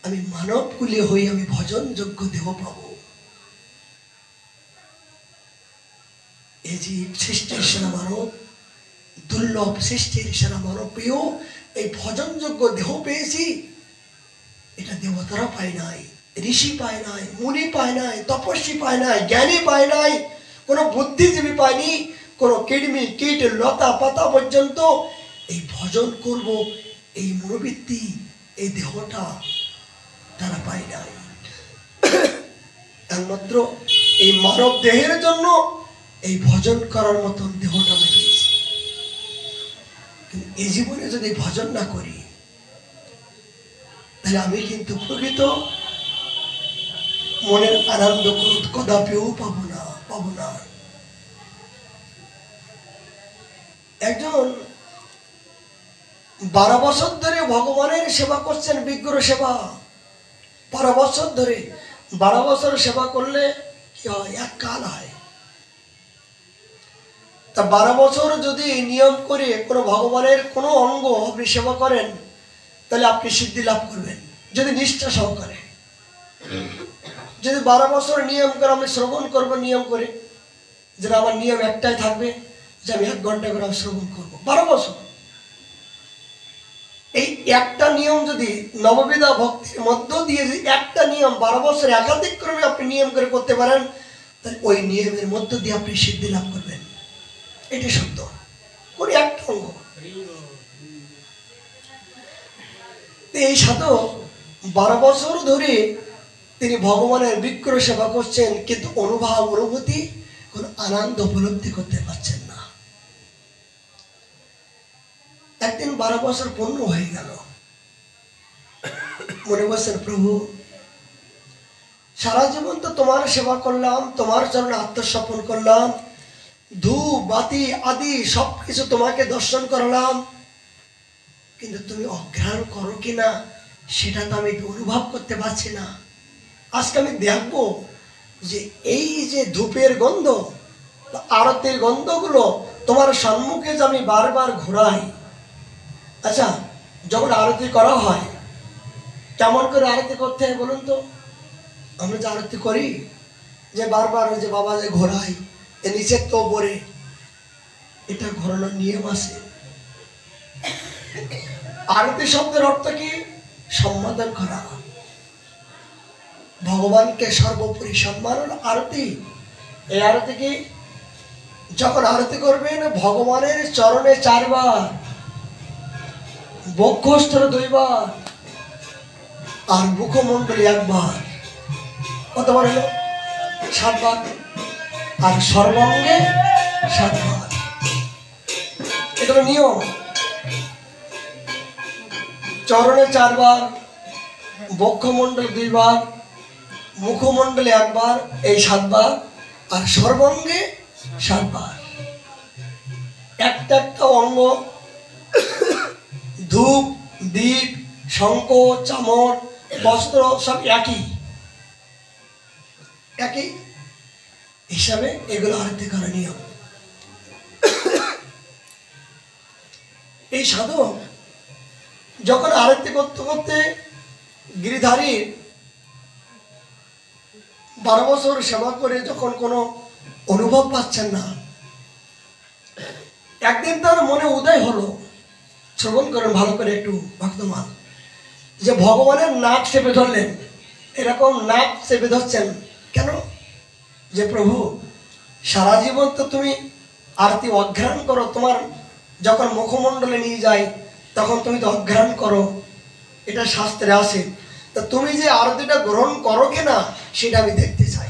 আমি মানব কুলে হয়ে আমি ভজন যোগ্য দেহ পাবো। এই যে সৃষ্টির সেরা মানব, দুর্লভ সৃষ্টির সেরা মানব পেয়েও এই ভজন যোগ্য দেহ পেয়েছি, এটা দেবতারা পায় নাই, ঋষি পায় নাই, মুনি পায় নাই, তপস্বী পায় নাই, জ্ঞানী পায় নাই, কোনো বুদ্ধিজীবী পায়নি, কোনো কৃমি কীট লতা পাতা পর্যন্ত এই ভজন করব এই মনোবৃত্তি এই দেহটা তারা পায় নাই। একমাত্র এই মানব দেহের জন্য এই ভজন করার মতন দেহটা আমি পেয়েছি। কিন্তু এই জীবনে যদি ভজন না করি তাহলে আমি কিন্তু প্রকৃত মনের আনন্দ কদাপিও পাবো না। একজন 12 বছর ধরে ভগবানের সেবা করছেন, বিগ্রহ সেবা 12 বছর ধরে। 12 বছর সেবা করলে কি হয়? এক কাল হয়। তা 12 বছর যদি নিয়ম করে কোনো ভগবানের কোনো অঙ্গ আপনি সেবা করেন তাহলে আপনি সিদ্ধি লাভ করবেন, যদি নিষ্ঠা সহকারে। যদি 12 বছর নিয়ম করে আমি শ্রবণ করবো, নিয়ম করে যেটা আমার নিয়ম একটাই থাকবে যে আমি 1 ঘন্টা করে শ্রবণ করবো 12 বছর, এই একটা নিয়ম যদি নববিধা ভক্তির মধ্য দিয়ে যদি একটা নিয়ম 12 বছর একাধিক ক্রমে আপনি নিয়ম করে করতে পারেন তাহলে ওই নিয়মের মধ্য দিয়ে আপনি সিদ্ধি লাভ করবেন। এটি সত্য, কোন একটা অঙ্গ। এই সাধক 12 বছর ধরে তিনি ভগবানের বিগ্রহ সেবা করছেন, কিন্তু অনুভূতি কোন আনন্দ উপলব্ধি করতে পারছেন না। একদিন 12 বছর পূর্ণ হয়ে গেল, মনে বলছেন প্রভু সারা জীবন তো তোমার সেবা করলাম, তোমার চরণে আত্মসমর্পণ করলাম, ধূপ বাতি আদি সবকিছু তোমাকে দর্শন করলাম, কিন্তু তুমি অজ্ঞান করো কিনা সেটা তো আমি অনুভব করতে পারছি না। আজকে আমি দেখবো যে এই যে ধূপের গন্ধ আরতির গন্ধগুলো তোমার সম্মুখে যে আমি বারবার ঘোরাই। আচ্ছা, যখন আরতি করা হয় কেমন করে আরতি করতে হয় বলুন তো? আমরা যে আরতি করি যে বারবার যে বাবা যে ঘোরাই নিচের তো ওপরে, এটা ঘোরানোর নিয়ম আছে। আরতি শব্দের অর্থ কি? সম্বোধন করা, ভগবানকে সর্বোপরি সম্মান হলো আরতি। এই আরতি কি? যখন আরতি করবেন ভগবানের চরণে 4 বার, বক্ষস্থলে 2 বার আর মুখমণ্ডলে 1 বার, কতবার হলো? 7 বার। আর সর্বাঙ্গে 7 বার। এটা হলো নিয়ম। চরণে 4 বার, বক্ষমণ্ডলে 2 বার, মুখমণ্ডলে 1 বার, এই 7 বার, আর সর্বাঙ্গে 7 বার। একটা অঙ্গ ধূপ দীপ শঙ্খ চামর বস্ত্র সব একই হিসাবে এগুলো আরতি করা নিয়ম। এই সাধক যখন আরতি করতে করতে গিরিধারীর 12 বছর সেবা করে যখন কোনো অনুভব পাচ্ছেন না, একদিন তার মনে উদয় হলো, শ্রবণ করেন ভালো করে একটু ভক্তমান, যে ভগবানের নাক চেপে ধরলেন। এরকম নাক চেপে ধরছেন কেন? যে প্রভু সারা জীবন তো তুমি আরতি অঘ্রাণ করো, তোমার যখন মুখমণ্ডলে নিয়ে যাই তখন তুমি তো অঘ্রাণ করো, এটা শাস্ত্রে আছে। তা তুমি যে আরতিটা গ্রহণ করো কিনা সেটা আমি দেখতে চাই।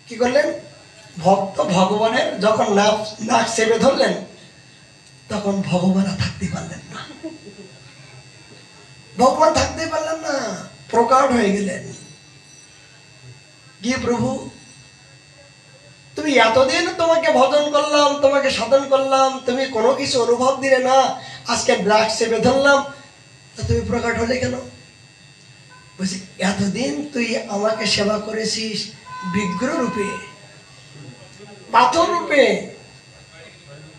কি করলেন? ভক্ত ভগবানের যখন নাক চেপে ধরলেন তখন ভগবান থাকতে পারলেন না, ভগবান থাকতে পারলেন না, প্রকাট হয়ে গেলেন। কি প্রভু তুমি এতদিন তোমাকে ভজন করলাম, তোমাকে সাধন করলাম, তুমি কোনো কিছু অনুভব দিলে না, আজকে নাক চেপে ধরলাম, তা তুমি প্রকাট হলে কেন? বলছি এতদিন তুই আমাকে সেবা করেছিস, বিগ্রহ রূপে, পাথর রূপে,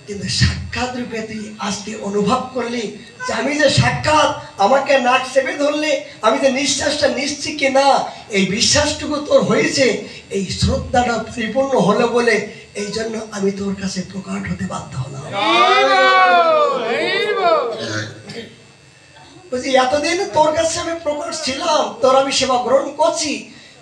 কিন্তু সাক্ষাৎ রূপে তুই আজকে অনুভব করলি যে আমি যে সাক্ষাৎ, আমাকে নাক চেপে ধরলে আমি যে নিঃশ্বাসটা নিচ্ছি কিনা এই বিশ্বাসটুকু তোর হয়েছে, এই শ্রদ্ধাটা পরিপূর্ণ হলো বলে এই জন্য আমি তোর কাছে প্রকাট হতে বাধ্য হলাম। বলছি এতদিন তোর কাছে আমি প্রকাশ ছিলাম, তোর আমি সেবা গ্রহণ করছি,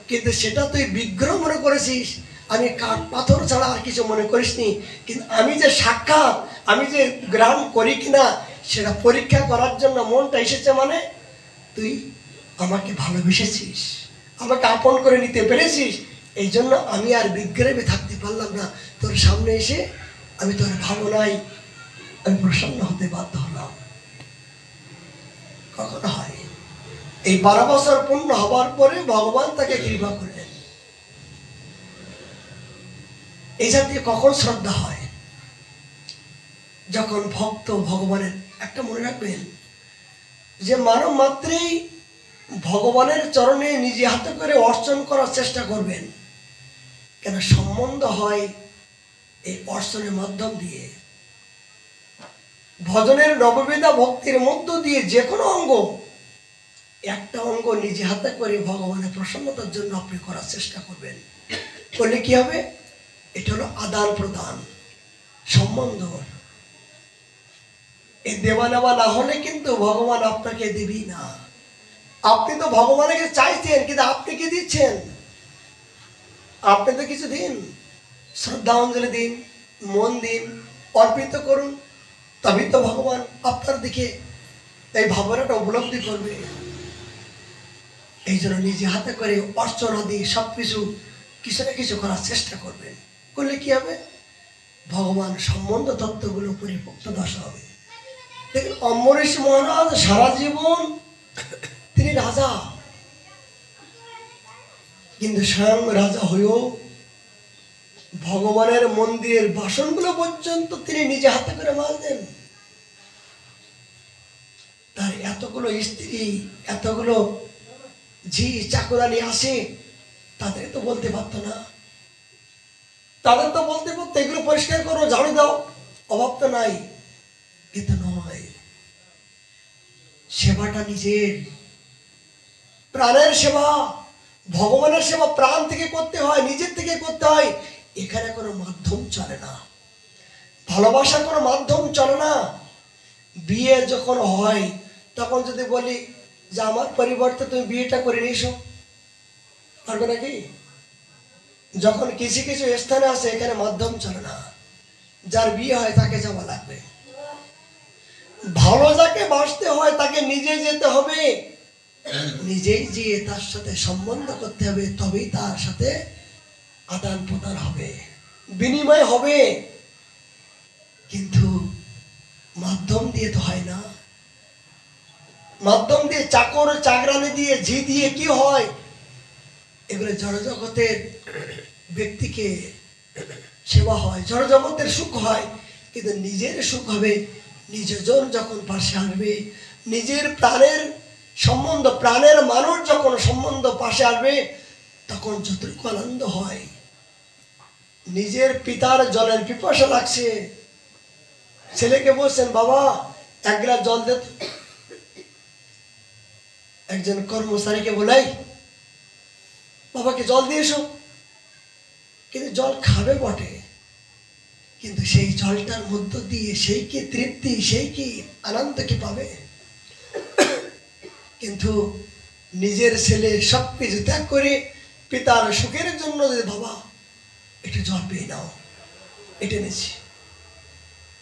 কিন্তু সেটা তুই বিগ্রহ মনে করেছিস, আমি কাঠ পাথর ছাড়া আর কিছু মনে করিসনি। কিন্তু আমি যে সাক্ষাৎ, আমি যে গ্রহণ করি কিনা সেটা পরীক্ষা করার জন্য মনটা এসেছে, মানে তুই আমাকে ভালোবেসেছিস, আমাকে আপন করে নিতে পেরেছিস, এই জন্য আমি আর বিগ্রহে থাকতে পারলাম না, তোর সামনে এসে আমি তোর ভাবনায় আমি প্রসন্ন হতে বাধ্য হলাম। কখন হয়? এই 12 বছর পূর্ণ হবার পরে ভগবান তাকে কৃপা করলেন। এই জাতীয় কখন শ্রদ্ধা হয়? যখন ভক্ত ভগবানের, একটা মনে রাখবেন যে মানব মাত্রেই ভগবানের চরণে নিজে হাতে করে অর্চন করার চেষ্টা করবেন, কেন সম্বন্ধ হয় এই অর্চনের মাধ্যম দিয়ে। ভজনের নববিধা ভক্তির মধ্য দিয়ে যে কোনো অঙ্গ, একটা অঙ্গ নিজে হাতে করে ভগবানের প্রসন্নতার জন্য আপনি করার চেষ্টা করবেন, করলে কি হবে? এটা হলো আদান প্রদান, সম্বন্ধ। এই দেওয়া নেওয়া না হলে কিন্তু ভগবান আপনাকে দেবই না। আপনি তো ভগবানকে চাইছেন, কিন্তু আপনি কি দিচ্ছেন? আপনি তো কিছু দিন, শ্রদ্ধা অঞ্জলি দিন, মন দিন, অর্পিত করুন, তবেই তো ভগবান আপনার দিকে এই ভাবনাটা উপলব্ধি করবে। এই জন্য নিজে হাতে করে অর্চনা দিয়ে সবকিছু কিছু না কিছু করার চেষ্টা করবেন, করলে কি হবে? ভগবান সম্বন্ধ তত্ত্বগুলো পরিপক্ত দশা হবে। দেখুন অম্বরীশ মহারাজ সারা জীবন তিনি রাজা, কিন্তু স্বয়ং রাজা হয়েও ভগবানের মন্দিরের বাসনগুলো পর্যন্ত তিনি নিজে হাতে করে মাজতেন। তার এতগুলো স্ত্রী, এতগুলো ঝি চাকরানি আসে, তাদের তো বলতে পারতো না, তাদের তো বলতে পারতো এগুলো পরিষ্কার করো, ঝাড়ু দাও, অভাব তো নাই, কিন্তু নয়। সেবাটা নিজের, প্রাণের সেবা, ভগবানের সেবা প্রাণ থেকে করতে হয়, নিজের থেকে করতে হয়। এখানে কোনো মাধ্যম চলে না, ভালোবাসার কোনো মাধ্যম চলে না। বিয়ে যখন হয় তখন যদি বলি যে আমার পরিবর্তে তুমি বিয়েটা করে নিয়ে এসো, পারবে নাকি? যখন কিছু কিছু স্থানে আসে এখানে মাধ্যম চলে না, যার বিয়ে হয় তাকে যাওয়া লাগবে। ভালো যাকে বাসতে হয় তাকে নিজে যেতে হবে, নিজেই যেয়ে তার সাথে সম্বন্ধ করতে হবে, তবেই তার সাথে আদান প্রদান হবে, বিনিময় হবে। কিন্তু মাধ্যম দিয়ে তো হয় না। মাধ্যম দিয়ে, চাকর চাকরানি দিয়ে, ঝি দিয়ে কি হয়? এগুলো জড়জগতের ব্যক্তিকে সেবা হয়, জড়জগতের সুখ হয়, কিন্তু নিজের সুখ হবে নিজজন যখন পাশে আসবে, নিজের প্রাণের সম্বন্ধ, প্রাণের মানুষ যখন সম্বন্ধ পাশে আসবে, তখন যতটুকু আনন্দ হয়। নিজের পিতার জলের পিপাসা লাগছে, ছেলেকে বলছেন বাবা এক গ্লাস জল দে। একজন কর্মচারীকে বলাই বাবাকে জল দিয়ে এসো, কিন্তু জল খাবে বটে, কিন্তু সেই জলটার মধ্য দিয়ে সেই কি তৃপ্তি, সেই কি আনন্দ কি পাবে? কিন্তু নিজের ছেলে সব কিছু ত্যাগ করে পিতার সুখের জন্য যে বাবা একটু জল পেয়ে নাও, এটা নিচ্ছি,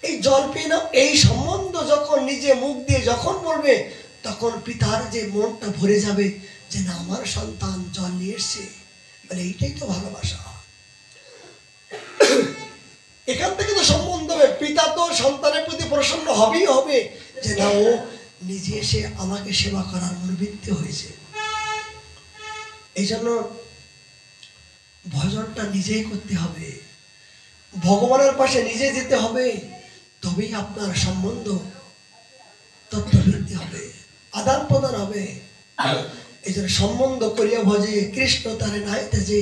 এই জল পেয়ে নাও, এই সম্বন্ধ যখন নিজে মুখ দিয়ে যখন বলবে, তখন পিতার যে মনটা ভরে যাবে যে না আমার সন্তান জল নিয়ে এসছে, মানে এইটাই তো ভালোবাসা। এখান থেকে তো সম্বন্ধ হবে, পিতা তো সন্তানের প্রতি প্রসন্ন হবেই হবে যে না ও নিজে এসে আমাকে সেবা করার মনোবৃত্তি হয়েছে। এই জন্য ভজনটা নিজেই করতে হবে, ভগবানের পাশে নিজে যেতে হবে, তবেই আপনার সম্বন্ধ তত্ত্ববৃদ্ধি হবে, আদান প্রদান হবে। এই জন্য সম্বন্ধ করিয়া ভজে কৃষ্ণ তারে নাইতে যে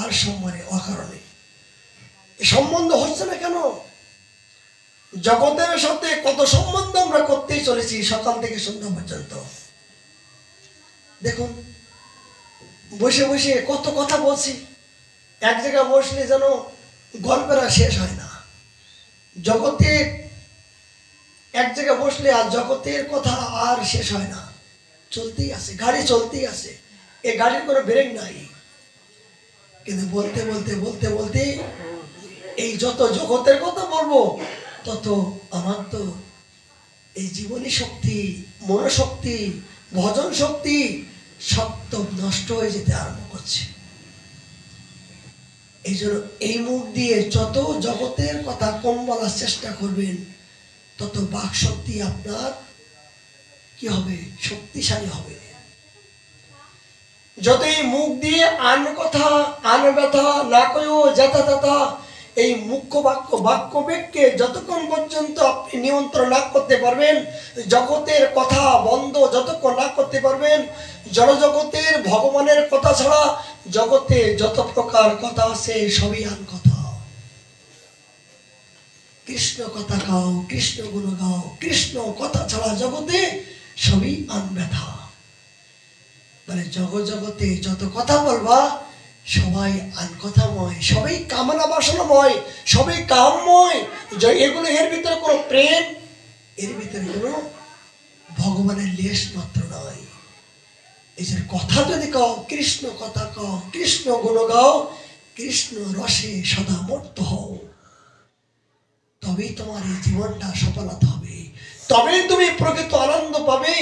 আর সম্মানে অকারণে। সম্বন্ধ হচ্ছে না কেন? জগতের সাথে কত সম্বন্ধ আমরা করতেই চলেছি সকাল থেকে সন্ধ্যা পর্যন্ত। দেখুন বসে বসে কত কথা বলছি, এক জায়গায় বসলে যেন গল্পের আর শেষ হয় না। জগতে এক জায়গায় বসলে আর জগতের কথা আর শেষ হয় না, চলতেই আছে, গাড়ি চলতেই আছে, এ গাড়ির কোনো ব্রেক নাই। কিন্তু বলতে বলতে বলতে বলতে এই যত জগতের কথা বলবো তত আমার তো এই জীবনী শক্তি, মনোশক্তি, ভজন শক্তি সব তো নষ্ট হয়ে যেতে আরম্ভ করছে। এই জন্য এই মুখ দিয়ে যত জগতের কথা কম বলার চেষ্টা করবেন তত বাক শক্তি আপনার কি হবে? শক্তিশালী হবে। যত এই মুখ দিয়ে আন কথা, আন ব্যথা না কয়েও যাতা তাতা, এই মুখ্য বাক্য ব্যক্তি যতক্ষণ পর্যন্ত আপনি নিয়ন্ত্রণ না করতে পারবেন, জগতের কথা বন্ধ যতক্ষণ না করতে পারবেন, জড়জগতের ভগবানের কথা ছাড়া জগতে যত প্রকার কথা আছে সবই আন কথা। কৃষ্ণ কথা গাও, কৃষ্ণ গুণ গাও, কৃষ্ণ কথা ছাড়া জগতে সবই আন ব্যথা। মানে জগতে যত কথা বলবা সবাই আন কথাময়, সবাই কামনা বাসনাময়, সবাই কামময়। এগুলো এর ভিতরে কোনো প্রেম, এর ভিতরে কোনো ভগবানের লেশ মাত্র নয়। এই যে কথা যদি কাও, কৃষ্ণ কথা কাও, কৃষ্ণ গুণ গাও, কৃষ্ণ রসে সদা মত্ত হও, তবেই তোমার এই জীবনটা সফলতা হবে, তবেই তুমি প্রকৃত আনন্দ পাবে।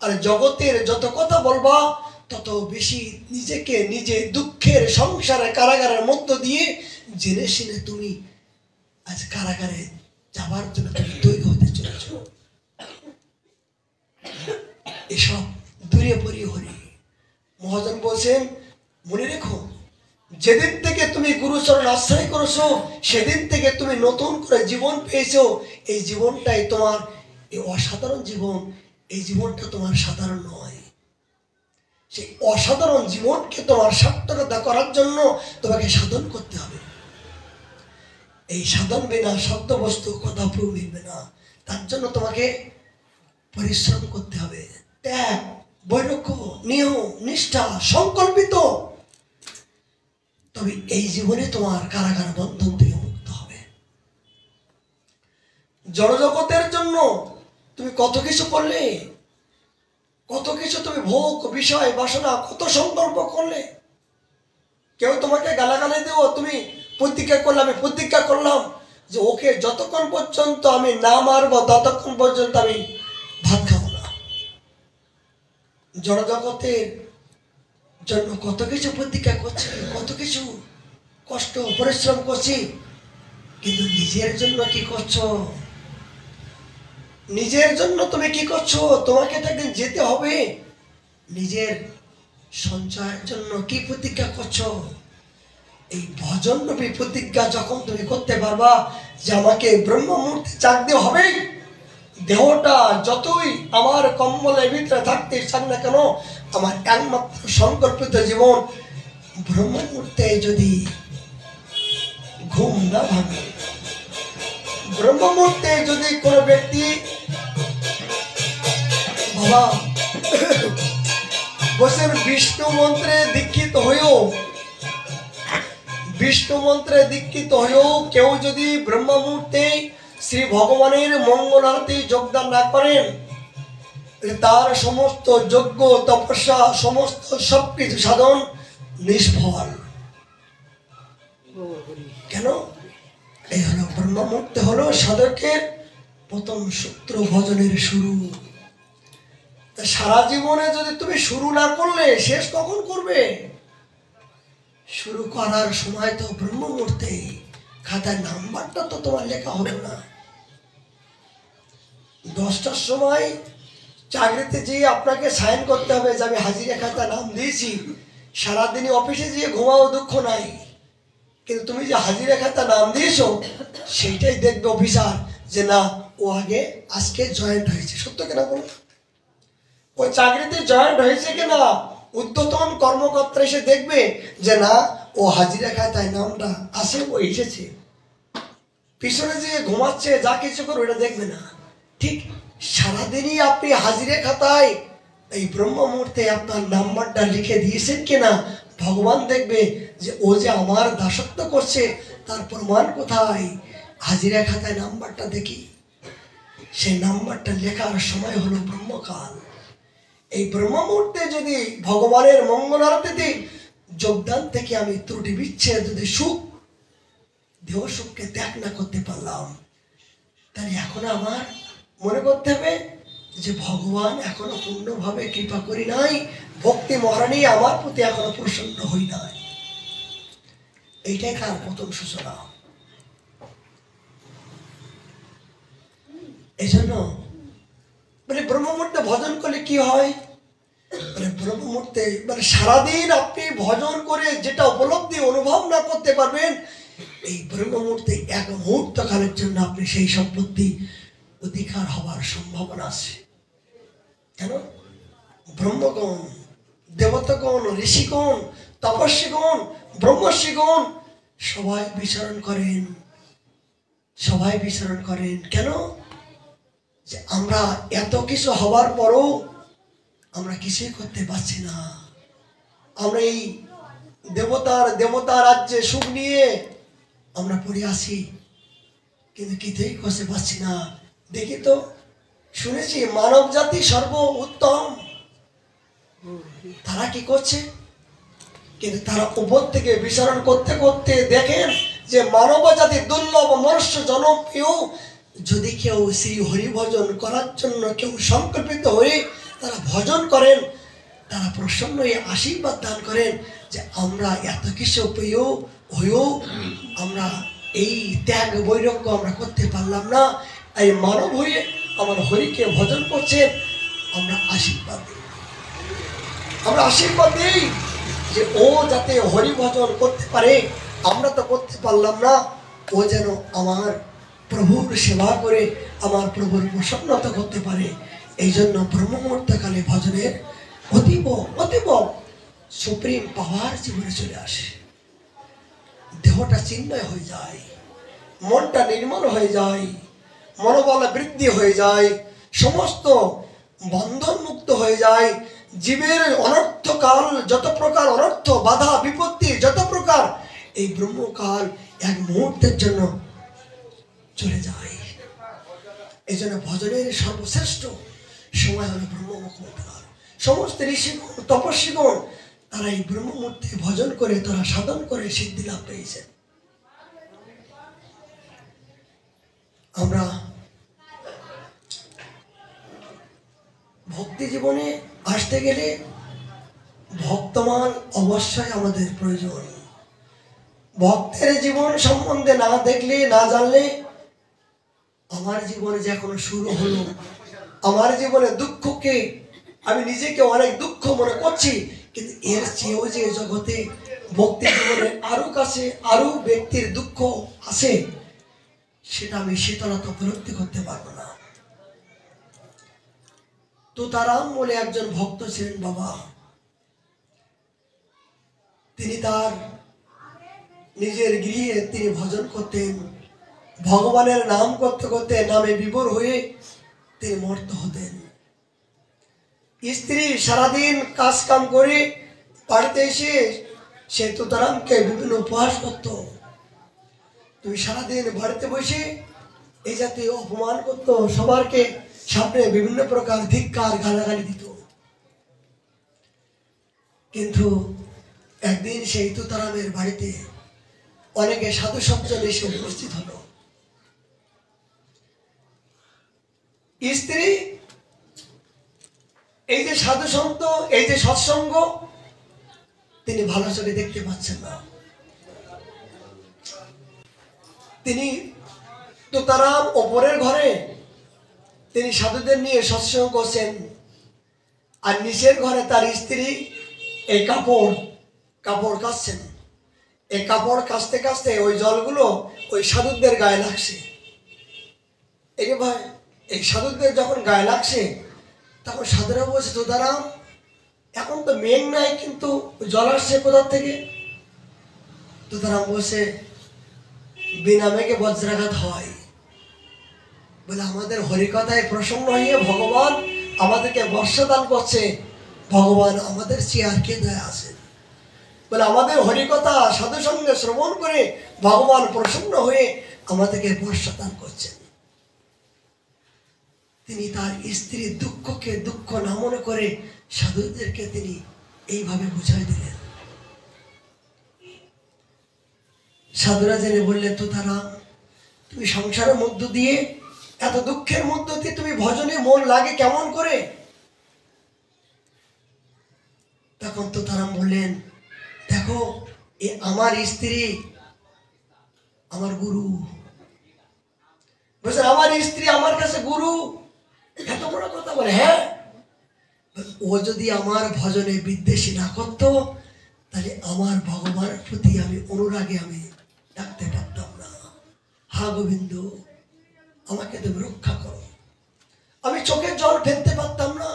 আর জগতের যত কথা বলবা তত বেশি নিজেকে নিজে দুঃখের সংসারে কারাগারের মধ্য দিয়ে জেনে শুনে তুমি আজ কারাগারে যাবার জন্য তুমি তৈরি হতে চলেছ। এসব দূরে পড়িয়ে হরি। মহাজন বলছেন মনে রেখো, যেদিন থেকে তুমি গুরুচরণ আশ্রয় করেছো সেদিন থেকে তুমি নতুন করে জীবন পেয়েছো। এই জীবনটাই তোমার এই অসাধারণ জীবন, এই জীবনটা তোমার সাধারণ নয়। সেই অসাধারণ জীবনকে তোমার সার্থকতা করার জন্য তোমাকে সাধন করতে হবে। এই সাধন বিনা শব্দ বস্তু কথা মিলবে না। তার জন্য তোমাকে পরিশ্রম করতে হবে, ত্যাগ, বৈরাগ্য, নিয়ম, নিষ্ঠা, সংকল্পিত, তবে এই জীবনে তোমার কারাগার বন্ধন থেকে মুক্ত হবে। জড়জগতের জন্য তুমি কত কিছু করলে, কত কিছু তুমি ভোগ, বিষয়, বাসনা, কত সংকল্প করলে। কেউ তোমাকে গালাগালি দেব, তুমি প্রতিজ্ঞা করলে, আমি প্রতিজ্ঞা করলাম যে ওকে যতক্ষণ পর্যন্ত আমি না মারবো ততক্ষণ পর্যন্ত আমি ভাত খাবো না। জড়জগতের জন্য কত কিছু প্রতিজ্ঞা করছি, কত কিছু কষ্ট পরিশ্রম করছি, কিন্তু নিজের জন্য কি করছো? নিজের জন্য তুমি কি করছো? তোমাকে তো একদিন যেতে হবে। নিজের সঞ্চয়ের জন্য কি প্রতিজ্ঞা করছো? এই ভজন রূপী প্রতিজ্ঞা যখন তুমি করতে পারবা যে আমাকে ব্রহ্ম মুহূর্তে জাগতে হবে, দেহটা যতই আমার কম্বলের ভিতরে থাকতে চান না কেন, আমার একমাত্র সংকল্পিত জীবন ব্রহ্ম মুহূর্তে যদি ঘুম না ভাঙে, ব্রহ্ম মুহূর্তে যদি কোনো ব্যক্তি বাবা বসেন বিষ্ণু মন্ত্রে দীক্ষিত হয়েও, বিষ্ণু মন্ত্রে দীক্ষিত হয়েও কেউ যদি ব্রহ্ম মুহূর্তে শ্রী ভগবানের মঙ্গল আরতি যোগদান না করেন, তার সমস্ত যজ্ঞ তপস্যা সমস্ত সবকিছু সাধন নিষ্ফল। কেন? এই হলো ব্রহ্ম মুহূর্তে হলো সাধকের প্রথম সূত্র ভজনের শুরু। সারা জীবনে যদি তুমি শুরু না করলে শেষ কখন করবে? শুরু করার সময় তো ব্রহ্ম মুহূর্তে, খাতায় নাম্বারটা তো তোমার লেখা হবে না। 10টার সময় চাকরিতে যেয়ে আপনাকে সাইন করতে হবে যে আমি হাজিরা খাতায় নাম দিয়েছি। সারাদিনই অফিসে যেয়ে ঘুমাও, দুঃখ নাই, কিন্তু তুমি যে হাজিরা খাতা নাম দিয়েছো সেইটাই দেখবে অফিসার যে না ও আগে আজকে জয়েন্ট হয়েছে। সত্য কিনা বলো? ওই চাকরিতে জয়েন্ট হয়েছে কিনা ঊর্ধ্বতন কর্মকর্তা এসে দেখবে যে না ও হাজিরা খাতায় নামটা আসে, ও এসেছে। পিছনে যে ঘুমাচ্ছে যা কিছু করে ওটা দেখবে না। ঠিক সারাদিনই আপনি হাজিরা খাতায় এই ব্রহ্ম মুহূর্তে আপনার নাম্বারটা লিখে দিয়েছেন কিনা ভগবান দেখবে যে ও যে আমার দাসত্ব করছে, তার প্রমাণ কোথায়? হাজিরা খাতায় নাম্বারটা দেখি, সেই নাম্বারটা লেখার সময় হলো ব্রহ্মকাল। এই ব্রহ্ম মুহূর্তে যদি ভগবানের মঙ্গল আরতিতে যোগদান থেকে আমি ত্রুটি বিচ্ছেদ যদি সুখ দেহ সুখকে ত্যাগ না করতে পারলাম, তাহলে এখন আমার মনে করতে হবে যে ভগবান এখনো পূর্ণভাবে কৃপা করি নাই, ভক্তি মহারানী আমার প্রতি এখনো প্রসন্ন হই নাই। এইটাই তার প্রথম সূচনা। এই জন্য মানে ব্রহ্ম মুহূর্তে ভজন করলে কি হয়, মানে ব্রহ্ম মুহূর্তে মানে সারাদিন আপনি ভজন করে যেটা উপলব্ধি অনুভব না করতে পারবেন, এই ব্রহ্ম মুহূর্তে এক মুহূর্ত কালের জন্য আপনি সেই সম্পত্তি অধিকার হওয়ার সম্ভাবনা আছে। কেন? ব্রহ্মগণ, দেবতাগণ, ঋষিগণ, তপস্বীগণ, ব্রহ্মর্ষিগণ সবাই বিচরণ করেন, সবাই বিচরণ করেন। কেন? যে আমরা এত কিছু হওয়ার পরও আমরা কিছুই করতে পারছি না। আমরা এই দেবতা রাজ্যে সুখ নিয়ে আমরা পড়ে আসি, কিন্তু কিছুই করতে পারছি না। দেখি তো, শুনেছি মানব জাতি সর্ব উত্তম, তারা কি করছে? কিন্তু তারা উপর থেকে বিচরণ করতে করতে দেখেন যে মানব জাতি দুর্লভ মনুষ্য জনপ্রিয়। যদি কেউ সেই হরিভজন করার জন্য কেউ সংকল্পিত হয়ে তারা ভজন করেন, তারা প্রসন্ন হয়ে আশীর্বাদ দান করেন যে আমরা এত কিছু পেয়েও হয়েও আমরা এই ত্যাগ বৈরাগ্য আমরা করতে পারলাম না, এই মানব হয়ে আমার হরিকে ভজন করছেন, আমরা আশীর্বাদ দিই। আমরা আশীর্বাদ দিই যে ও যাতে হরি ভজন করতে পারে, আমরা তো করতে পারলাম না, ও যেন আমার প্রভুর সেবা করে আমার প্রভুর প্রসন্নতা করতে পারে। এই জন্য ব্রহ্ম মুহূর্তকালে ভজনের অতীব অতীব সুপ্রিম পাওয়ার জীবনে চলে আসে। দেহটা চিন্ময় হয়ে যায়, মনটা নির্মল হয়ে যায়, মনোবল বৃদ্ধি হয়ে যায়, সমস্ত বন্ধন মুক্ত হয়ে যায়। জীবের অনর্থকাল যত প্রকার অনর্থ বাধা বিপত্তি যত প্রকার, এই ব্রহ্মকাল এক মুহূর্তের জন্য চলে যায়। এই জন্য ভজনের সর্বশ্রেষ্ঠ সময় হলো ব্রহ্ম মুহূর্তকাল। সমস্ত ঋষিগণ তপস্বীগণ তারা এই ব্রহ্ম মুহূর্তে ভজন করে তারা সাধন করে সিদ্ধি লাভ পেয়েছেন। আমরা ভক্তি জীবনে আসতে গেলে ভক্তমান অবশ্যই আমাদের প্রয়োজন। ভক্তের জীবন সম্বন্ধে না দেখলে না জানলে আমার জীবনে যে এখনো শুরু হলো, আমার জীবনে দুঃখকে আমি নিজেকে অনেক দুঃখ মনে করছি, কিন্তু এর চেয়েও যে জগতে ভক্তি জীবনে আরো কাছে আরো ব্যক্তির দুঃখ আছে, সেটা আমি শীতলতা উপলব্ধি করতে পারবো না। তুতারাম বলে একজন ভক্ত ছিলেন বাবা, তিনি তার নিজের গৃহে তিনি ভজন করতেন, ভগবানের নাম করতে করতে নামে বিভোর হয়ে তিনি মর্ত হতেন। স্ত্রী সারাদিন কাজ কাম করে বাড়িতে এসে সে তুতারামকে বিভিন্ন উপহাস করত। তুমি সারাদিন বাড়িতে বসে এই জাতীয় অপমান করত, সবারকে সামনে বিভিন্ন প্রকার ধিক্কার গালাগালি দিত। কিন্তু একদিন সেই তুতারামের বাড়িতে অনেকে সাধু সজ্জন এসে উপস্থিত হলো। স্ত্রী এই যে সাধু সন্ত এই যে সৎসঙ্গ তিনি ভালো চোখে দেখতে পাচ্ছেন না। তিনি তুতারাম ওপরের ঘরে তিনি সাধুদের নিয়ে সৎসঙ্গ করছেন, আর নিচের ঘরে তার স্ত্রী এই কাপড় কাচছেন। এই কাপড় কাচতে কাচতে ওই জলগুলো ওই সাধুদের গায়ে লাগছে। এই যে ভাই, এই সাধুদের যখন গায়ে লাগছে তখন সাধুরা বলছে তুতারাম এখন তো মেঘ নাই, কিন্তু জল আসছে কোথার থেকে? তুতারাম বসে বিনা মেঘে বজ্রাঘাত হয়। বলে আমাদের হরিকথায় প্রসন্ন হয়ে ভগবান আমাদেরকে বর্ষা দান করছে। ভগবান আমাদের চেয়ার কে দয়া আছে? বলে আমাদের হরিকথা সাধু সঙ্গে শ্রবণ করে ভগবান প্রসন্ন হয়ে আমাদেরকে বর্ষা দান করছেন। তিনি তার স্ত্রীর দুঃখকে দুঃখ না মনে করে সাধুদেরকে তিনি এইভাবে বুঝাই দিলেন। সাধুরা জেনে বললেন, তো তারা তুমি সংসারের মধ্য দিয়ে, এত দুঃখের মধ্য দিয়ে তুমি ভজনে মন লাগে কেমন করে? তখন তো তারা বললেন, দেখো এ আমার স্ত্রী, আমার গুরু। বলছেন আমার স্ত্রী আমার কাছে গুরু, এত বড় কথা বলে? হ্যাঁ, ও যদি আমার ভজনে বিদ্বেষী না করতো তাহলে আমার ভগবানের প্রতি আমি অনুরাগে আমি ডাকতে পারতাম না। হা গোবিন্দ, আমাকে তুমি রক্ষা করো। আমি চোখের জল ফেলতে পারতাম না।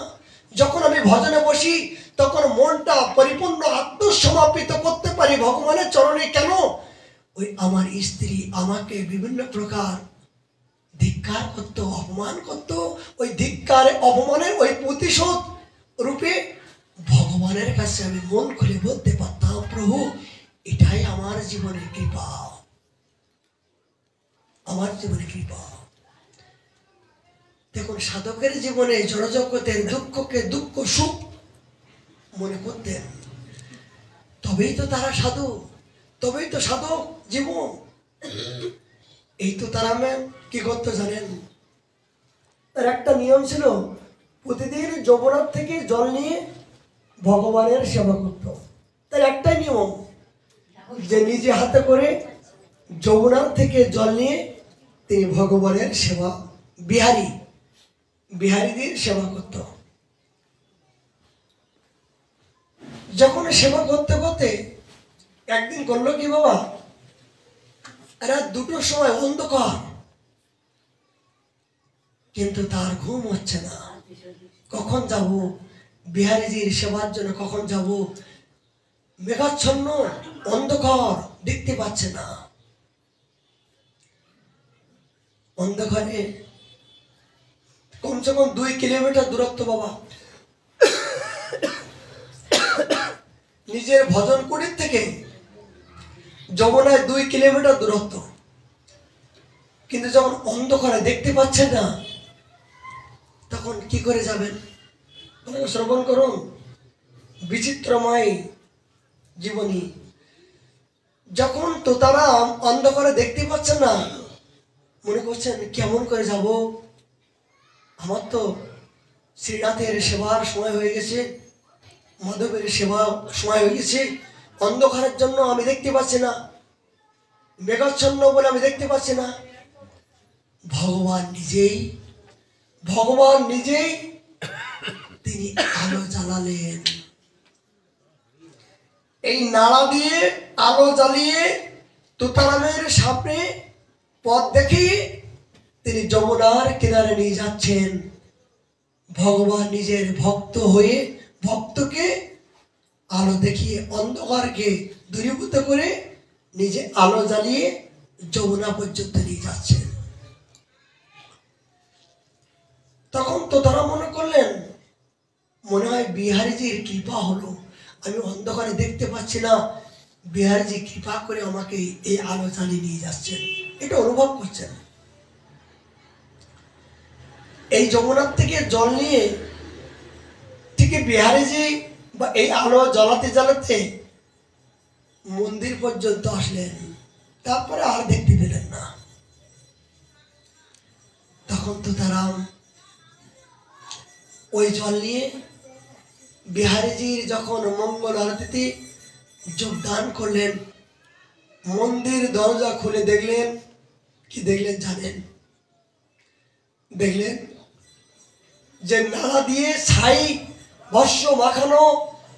যখন আমি ভজনে বসি তখন মনটা পরিপূর্ণ আত্মসমর্পিত করতে পারি ভগবানের চরণে। কেন? ওই আমার স্ত্রী আমাকে বিভিন্ন প্রকার ধিক্কার করতো, অপমান করতো। ওই ধিক্কার অপমানের ওই প্রতিশোধ রূপে ভগবানের কাছে আমি মন খুলে বলতে পারতাম, প্রভু এটাই আমার জীবনের কৃপা, আমার জীবনে কৃপা। দেখুন, সাধকের জীবনে জড়জগতের দুঃখকে দুঃখ সুখ মনে করতেন, তবেই তো তারা সাধু, তবেই তো সাধক জীবন। এই তো তারা কি করতো জানেন? তার একটা নিয়ম ছিল, প্রতিদিন যমুনার থেকে জল নিয়ে ভগবানের সেবা করত। তার একটাই নিয়ম, যে নিজে হাতে করে যমুনার থেকে জল নিয়ে তিনি ভগবানের সেবা, বিহারীদের সেবা করত। যখন সেবা করতে করতে একদিন করলো কি বাবা, রাত 2টোর সময় অন্ধকার, কিন্তু তার ঘুম হচ্ছে না। কখন যাব বিহারীজির সেবার জন্য, কখন যাব? মেঘাচ্ছন্ন অন্ধকার, দেখতে পাচ্ছে না। অন্ধকারে কমসে কম 2 কিলোমিটার দূরত্ব বাবা। নিজের ভজন কুটির থেকে যমুনায় 2 কিলোমিটার দূরত্ব, কিন্তু যখন অন্ধকারে দেখতে পাচ্ছেন না তখন কি করে যাবেন? শ্রবণ করুন বিচিত্রময় জীবনী। যখন তোতারাম অন্ধকারে দেখতে পাচ্ছেন না, মনে করছেন কেমন করে যাব? আমার তো শ্রীনাথের সেবার সময় হয়ে গেছে, মাধবের সেবা সময় হয়ে গেছে, অন্ধকারের জন্য আমি দেখতে পাচ্ছি না, মেঘাচ্ছন্ন বলে আমি দেখতে পাচ্ছি না। ভগবান নিজেই তিনি আলো জ্বালালেন। এই নাড়া দিয়ে আলো জ্বালিয়ে তুতারামের সামনে পথ দেখিয়ে তিনি যমুনার কিনারে নিয়ে যাচ্ছেন। ভগবান নিজের ভক্ত হয়ে ভক্তকে আলো দেখিয়ে অন্ধকারকে দূরীভূত করে নিজে আলো জ্বালিয়ে যমুনা পর্যন্ত নিয়ে যাচ্ছেন। তখন তো তারা মনে করলেন, মনে হয় বিহারীজির কৃপা হলো, আমি অন্ধকারে দেখতে পাচ্ছি না, বিহারীজি কৃপা করে আমাকে এই আলো জ্বালিয়ে নিয়ে যাচ্ছেন, এটা অনুভব করছেন। এই যমুনার থেকে জল নিয়ে ঠিক বিহারীজি বা এই আলো জ্বালাতে জ্বালাতে মন্দির পর্যন্ত আসলেন, তারপরে আর দেখতে পেলেন না। তখন তো তারা ওই জল নিয়ে বিহারীজির যখন মঙ্গল আরতিতে যোগদান করলেন, মন্দির দরজা খুলে দেখলেন, কি দেখলেন জানেন? দেখলেন যে নাড়া দিয়ে ছাই ভস্য মাখানো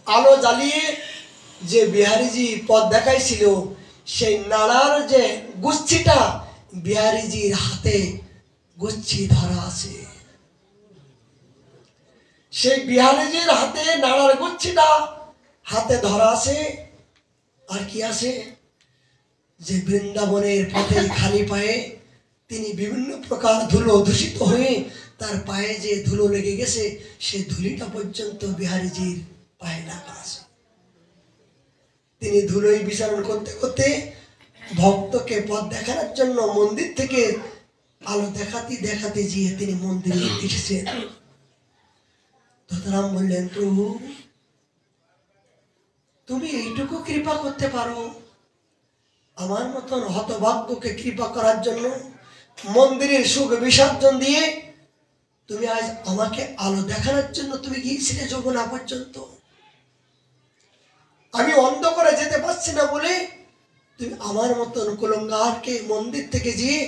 আলো জ্বালিয়ে যে বিহারীজি পথ দেখাইছিল, সেই নাড়ার যে গুচ্ছিটা বিহারীজির হাতে গুচ্ছি ধরা আছে। সেই বিহারীজির হাতে নাড়ার গুচ্ছিটা হাতে ধরা আছে, আর কি আছে যে বৃন্দাবনের পথে খালি পায়ে তিনি বিভিন্ন প্রকার ধুলো দূষিত হয়ে তার পায়ে যে ধুলো লেগে গেছে সে ধুলিটা পর্যন্ত বিহারীজির পায়ে লাগা আছে। তিনি ধুলোই বিচারণ করতে করতে ভক্তকে পথ দেখানোর জন্য মন্দির থেকে আলো দেখাতে দেখাতে গিয়ে তিনি মন্দিরে এসেছেন। দত্তরাম বললেন, প্রভু তুমি এইটুকু কৃপা করতে পারো, আমার মতন হতভাগ্যকে কৃপা করার জন্য মন্দিরের সুখ বিসর্জন দিয়ে তুমি আজ আমাকে আলো দেখানোর জন্য তুমি গিয়েছিলে যমুনা পর্যন্ত। আমি অন্ধকারে যেতে পারছি না বলে তুমি আমার মতন কুলঙ্গারকে মন্দির থেকে গিয়ে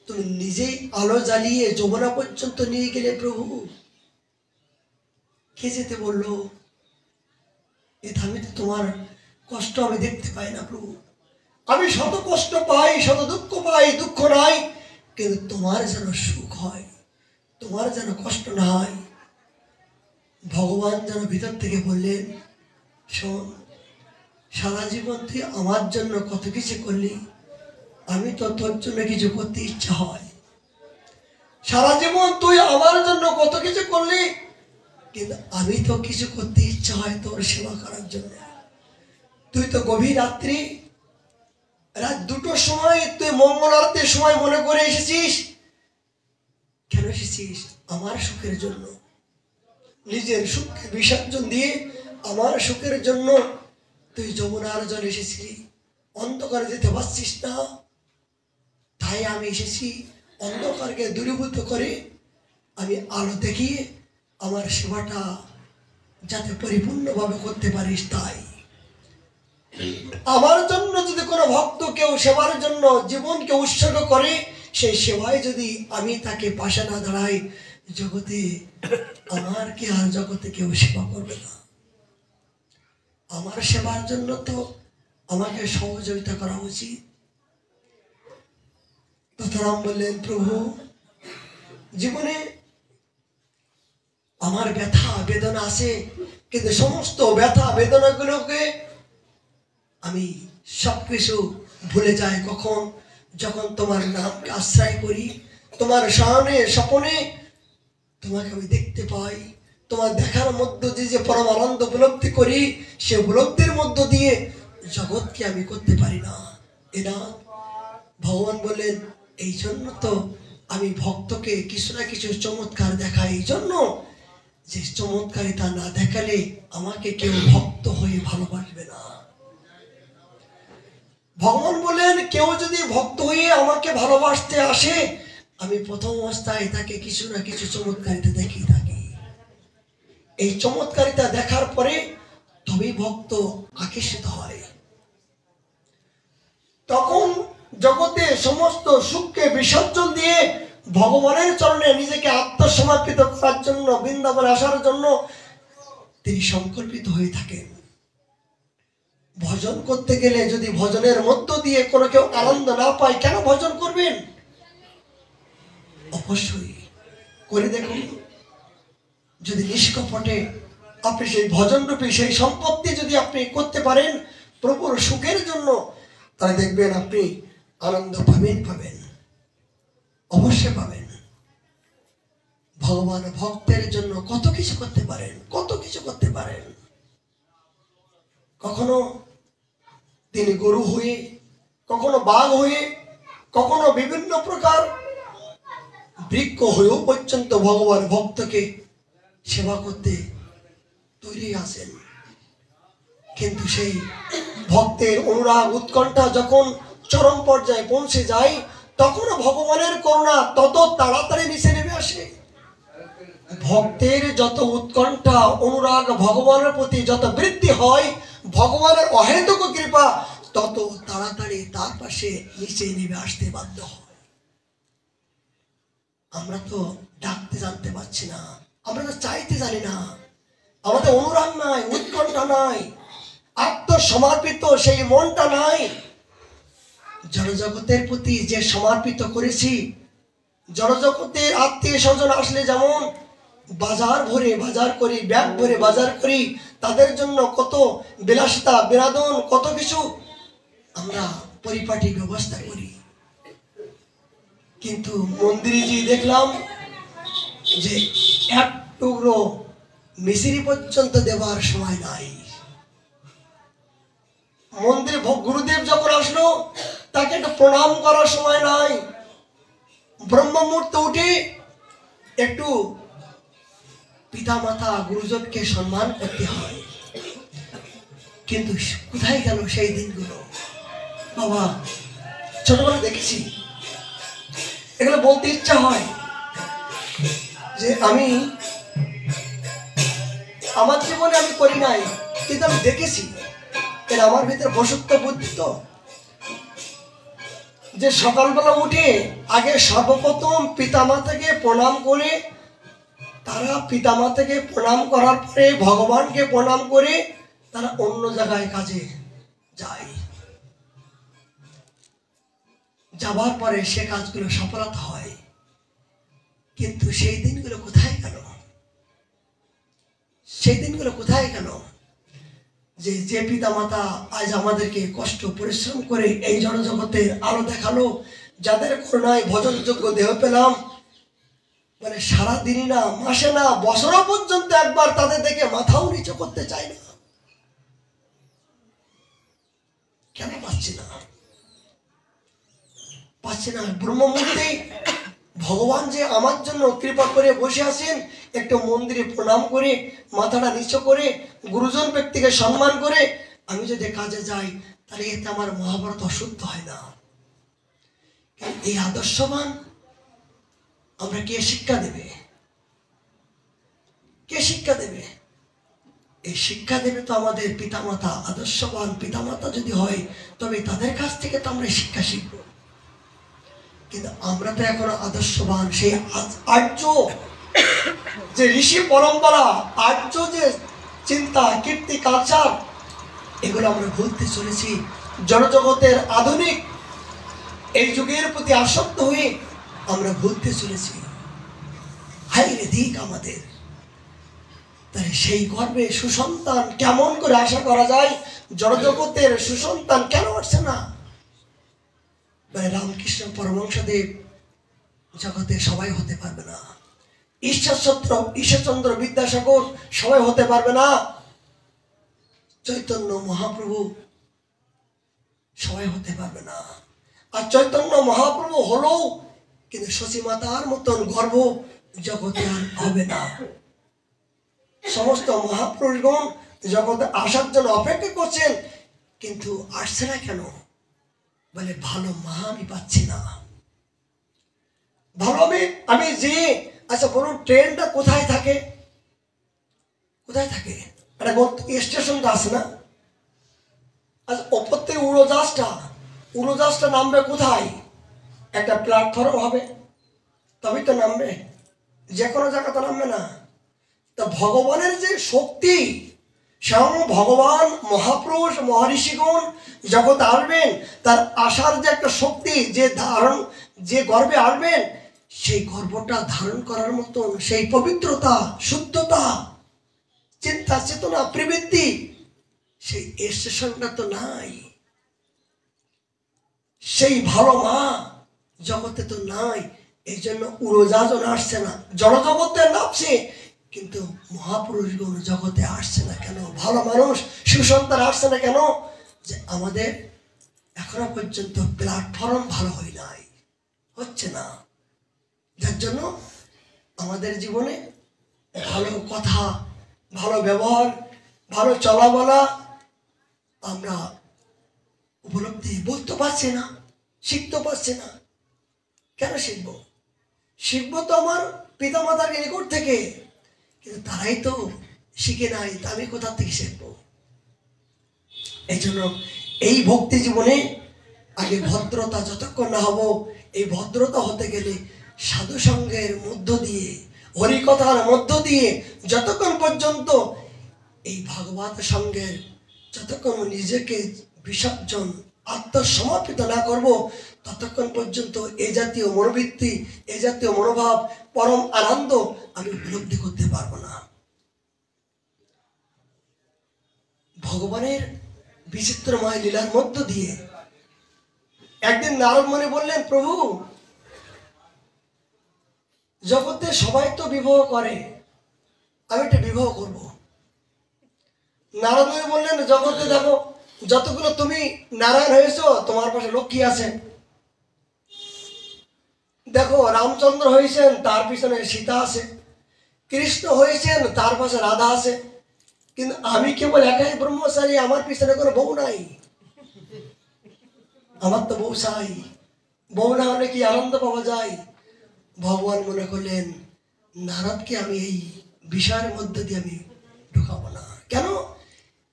তুমি নিজেই আলো জ্বালিয়ে যমুনা পর্যন্ত নিয়ে গেলে। প্রভু কে যেতে বললো? এ ধামে তো তোমার কষ্ট আমি দেখতে পাই না প্রভু। আমি শত কষ্ট পাই, শত দুঃখ পাই, দুঃখ নাই, কিন্তু তোমার যেন সুখ হয়, তোমার যেন কষ্ট না হয়। ভগবান যেন ভিতর থেকে বললেন, শোন, সারা জীবন তুই আমার জন্য কত কিছু করলি, আমি তো তোর জন্য কিছু করতে ইচ্ছা হয়। সারা জীবন তুই আমার জন্য কত কিছু করলি, কিন্তু আমি তো কিছু করতে ইচ্ছা হয় তোর সেবা করার জন্য। তুই তো গভীর রাত্রি রাত 2টোর সময় তুই মঙ্গল আরতির সময় মনে করে এসেছিস। কেন এসেছিস? আমার সুখের জন্য। নিজের সুখকে বিসর্জন দিয়ে আমার সুখের জন্য তুই যমুনার জলে এসেছিলি। অন্ধকারে যেতে পারছিস না, তাই আমি এসেছি অন্ধকারকে দূরীভূত করে আমি আলো দেখিয়ে আমার সেবাটা যাতে পরিপূর্ণভাবে করতে পারিস। তাই আমার জন্য যদি কোনো ভক্ত কেউ সেবার জন্য জীবনকে উৎসর্গ করে, সেই সেবায় যদি আমি তাকে পাশে না দাঁড়াই, জগতে আমার কি আর জগতে কেউ সেবা করবে না। আমার সেবার জন্য তো আমাকে সহযোগিতা করা উচিত। দত্তরাম বললেন, প্রভু জীবনে আমার ব্যথা বেদনা আছে, কিন্তু সমস্ত ব্যথা বেদনাগুলোকে আমি সবকিছু ভুলে যাই কখন? যখন তোমার নামকে আশ্রয় করি, তোমার শয়নে স্বপনে তোমাকে আমি দেখতে পাই। তোমার দেখার মধ্য দিয়ে যে পরম আনন্দ উপলব্ধি করি, সে উপলব্ধির মধ্য দিয়ে জগৎকে আমি করতে পারি না। এরা ভগবান বললেন, এই জন্য তো আমি ভক্তকে কিছু না কিছু চমৎকার দেখাই। এই জন্য যে চমৎকারিতা না দেখালে আমাকে কেউ ভক্ত হয়ে ভালোবাসবে না। ভগবান বলেন, কেউ যদি ভক্ত হয়ে আমাকে ভালোবাসতে আসে, আমি প্রথম অবস্থায় তাকে কিছু না কিছু চমৎকারিতা দেখিয়ে থাকি। এই চমৎকারিতা দেখার পরে তবেই ভক্ত আকর্ষিত হয়। তখন জগতে সমস্ত সুখকে বিসর্জন দিয়ে ভগবানের চরণে নিজেকে আত্মসমর্পিত করার জন্য, বৃন্দাবনে আসার জন্য তিনি সংকল্পিত হয়ে থাকেন। ভজন করতে গেলে যদি ভজনের মধ্য দিয়ে কোনো কেউ আনন্দ না পায়, কেন ভজন করবেন? অবশ্যই করে দেখুন। যদি নিষ্কপটে আপনি সেই ভজন রূপী সেই সম্পত্তি যদি আপনি করতে পারেন প্রভুর সুখের জন্য, তাহলে দেখবেন আপনি আনন্দ পাবেন, অবশ্যই পাবেন। ভগবান ভক্তের জন্য কত কিছু করতে পারেন, কত কিছু করতে পারেন। কখনো তিনি গরু হয়ে, কখনো বাঘ হয়ে, কখনো বিভিন্ন প্রকার বৃক্ষ হয়েও পর্যন্ত ভগবান ভক্তকে সেবা করতে তৈরি আছেন। কিন্তু সেই ভক্তের অনুরাগ উৎকণ্ঠা যখন চরম পর্যায়ে পৌঁছে যায়, তখন ভগবানের করুণা তত তাড়াতাড়ি নিচে নেমে আসে। ভক্তের যত উৎকণ্ঠা অনুরাগ ভগবানের প্রতি যত বৃদ্ধি হয়, ভগবানের অহেতুক কৃপা তত তাড়াতাড়ি তার পাশে নিচে নেমে আসতে বাধ্য হয়। আমরা তো ডাকতে জানতে পারছি না, আমরা তো চাইতে জানি না, আমাদের অনুরাগ নাই, উৎকণ্ঠা নাই, আত্মসমর্পিত সেই মনটা নাই। জড়জগতের প্রতি যে সমর্পিত করেছি, জড়জগতের আত্মীয় স্বজন আসলে যেমন বাজার ভরে বাজার করি, ব্যাগ ভরে বাজার করি, তাদের জন্য কত বিলাসিতা বিনোদন কত কিছু আমরা পরিপাটি ব্যবস্থা করি। কিন্তু মন্দিরে যে দেখলাম যে এক টুকরো মিশরি পর্যন্ত দেওয়ার সময় নাই। মন্দিরে গুরুদেব যখন আসলো তাকে একটু প্রণাম করার সময় নাই। ব্রহ্ম মুহূর্তে উঠে একটু পিতা মাতা গুরুজনকে সম্মান করতে হয়। কিন্তু কোথায় গেল সেই দিনগুলো? বাবা, ছোটবেলা দেখেছি, এগুলো বলতে ইচ্ছা হয় যে আমি আমার জীবনে আমি করি নাই, কিন্তু আমি দেখেছি। এর আমার ভিতরে বসত্ব বুদ্ধি তো, যে সকালবেলা উঠে আগে সর্বপ্রথম পিতামাতাকে প্রণাম করে, তারা পিতামাতাকে প্রণাম করার পরে ভগবানকে প্রণাম করে তারা অন্য জায়গায় কাজে যায়। যাবার পরে সে কাজগুলো সফলতা হয়। কিন্তু সেই দিনগুলো কোথায় গেল? সেই দিনগুলো কোথায় গেল? যে পিতামাতা আজ আমাদেরকে কষ্ট পরিশ্রম করে এই জনজগতের আলো দেখালো, যাদের করুণায় ভজনযোগ্য দেহ পেলাম, মানে সারা দিনই না, মাসে না, বছরও পর্যন্ত একবার তাদের দেখে মাথাও নিচু করতে চাই না। কেন পাচ্ছি না? পাচ্ছি না। ব্রহ্মমূর্তি ভগবান যে আমার জন্য কৃপা করে বসে আছেন, একটা মন্দিরে প্রণাম করে মাথাটা নিচু করে গুরুজন ব্যক্তিকে সম্মান করে আমি যদি কাজে যাই, তাহলে এতে আমার মহাভারত অশুদ্ধ হয় না। এই আদর্শবান আমরা কে শিক্ষা দেবে? কে শিক্ষা দেবে? এই শিক্ষা দেবে তো আমাদের পিতামাতা। আদর্শবান পিতামাতা যদি হয়, তবে তাদের কাছ থেকে তো আমরা শিক্ষা শিখব। কিন্তু আমরা তো এখন আদর্শবান সেই আর্য যে ঋষি পরম্পরা, আর্য যে চিন্তা, কীর্তি, কালচার, এগুলো আমরা ভুলতে চলেছি। জনজগতের আধুনিক এই যুগের প্রতি আসক্ত হয়ে আমরা ভুলতে চলেছি। হাই রে দিক আমাদের। তাই সেই গর্বে সুসন্তান কেমন করে আশা করা যায়? জনজগতের সুসন্তান কেন আসছে না? রামকৃষ্ণ পরমহংসদেব জগতে সবাই হতে পারবে না। ঈশ্বরচন্দ্র বিদ্যাসাগর সবাই হতে পারবে না। চৈতন্য মহাপ্রভু সবাই হতে পারবে না। আর চৈতন্য মহাপ্রভু হলো, কিন্তু শশীমাতার মতন গর্ব জগতে আর হবে না। সমস্ত মহাপুরুষগণ জগতে আসার জন্য অপেক্ষা করছেন, কিন্তু আসছে না কেন? বলে ভালো মা আমি পাচ্ছি না। ভালো আমি যে, আচ্ছা বলুন, ট্রেনটা কোথায় থাকে? কোথায় থাকে? একটা স্টেশনটা আছে না? আচ্ছা ওপর থেকে উড়োজাহাজটা নামবে কোথায়? একটা প্ল্যাটফর্ম হবে, তবেই তো নামবে। যে কোনো জায়গাতে নামবে না। তা ভগবানের যে শক্তি, স্বয়ং ভগবান মহাপুরুষ মহর্ষিগণ জগতে আসবেন, তার আসার যে একটা শক্তি, যে গর্বে আসবেন, সেই গর্বটা ধারণ করার মতন সেই পবিত্রতা, শুদ্ধতা, চিন্তা চেতনা, প্রবৃত্তি, সেই স্টেশনটা তো নাই। সেই ভালো মা জগতে তো নাই। এই জন্য উড়োজাহাজ আসছে না। জনজগতে নামছে, কিন্তু মহাপুরুষগণ জগতে আসছে না কেন? ভালো মানুষ সুসন্তান আসছে না কেন? যে আমাদের এখনো পর্যন্ত প্ল্যাটফর্ম ভালো হয় নাই, হচ্ছে না। যার জন্য আমাদের জীবনে ভালো কথা, ভালো ব্যবহার, ভালো চলা বলা আমরা উপলব্ধি বলতে পারছি না, শিখতে পারছি না। কেন শিখবো? শিখবো তো আমার পিতা মাতার নিকট থেকে, কিন্তু তারাই তো শিখে নাই, তা আমি কোথা থেকে শিখবো? এই জন্য এই ভক্তি জীবনে আগে ভদ্রতা যতক্ষণ না হবো, এই ভদ্রতা হতে গেলে সাধু সঙ্গের মধ্য দিয়ে, হরিকথার মধ্য দিয়ে যতক্ষণ পর্যন্ত এই ভাগবত সঙ্গের যতক্ষণ নিজেকে বিসর্জন আত্মসমর্পিত না করব, ততক্ষণ পর্যন্ত এই জাতীয় মনোবৃত্তি, এই জাতীয় মনোভাব, পরম আনন্দ আমি উপলব্ধি করতে পারবো না। ভগবানের বিচিত্রময় লীলার মধ্য দিয়ে একদিন নারদ মুনি বললেন, প্রভু, জগতে সবাই তো বিবাহ করে, আমি একটা বিবাহ করব। নারদ মুনি বললেন, জগতে দেখো যতগুলো তুমি নারায়ণ হয়েছো, তোমার পাশে লক্ষ্মী আছে। দেখো রামচন্দ্র হয়েছেন, তার পিছনে সীতা আছে। কৃষ্ণ হয়েছেন, তার পাশে রাধা আছে। কিন্তু আমি কেবল একাই ব্রহ্মচারী, আমার পিছনে কোনো বউ নাই। আমার তো বউ চাই, বউ না হলে কি আনন্দ পাওয়া যায়? ভগবান মনে করলেন, নারদকে আমি এই বিষয়ের মধ্যে দিয়ে আমি ঢুকাবো না। কেন?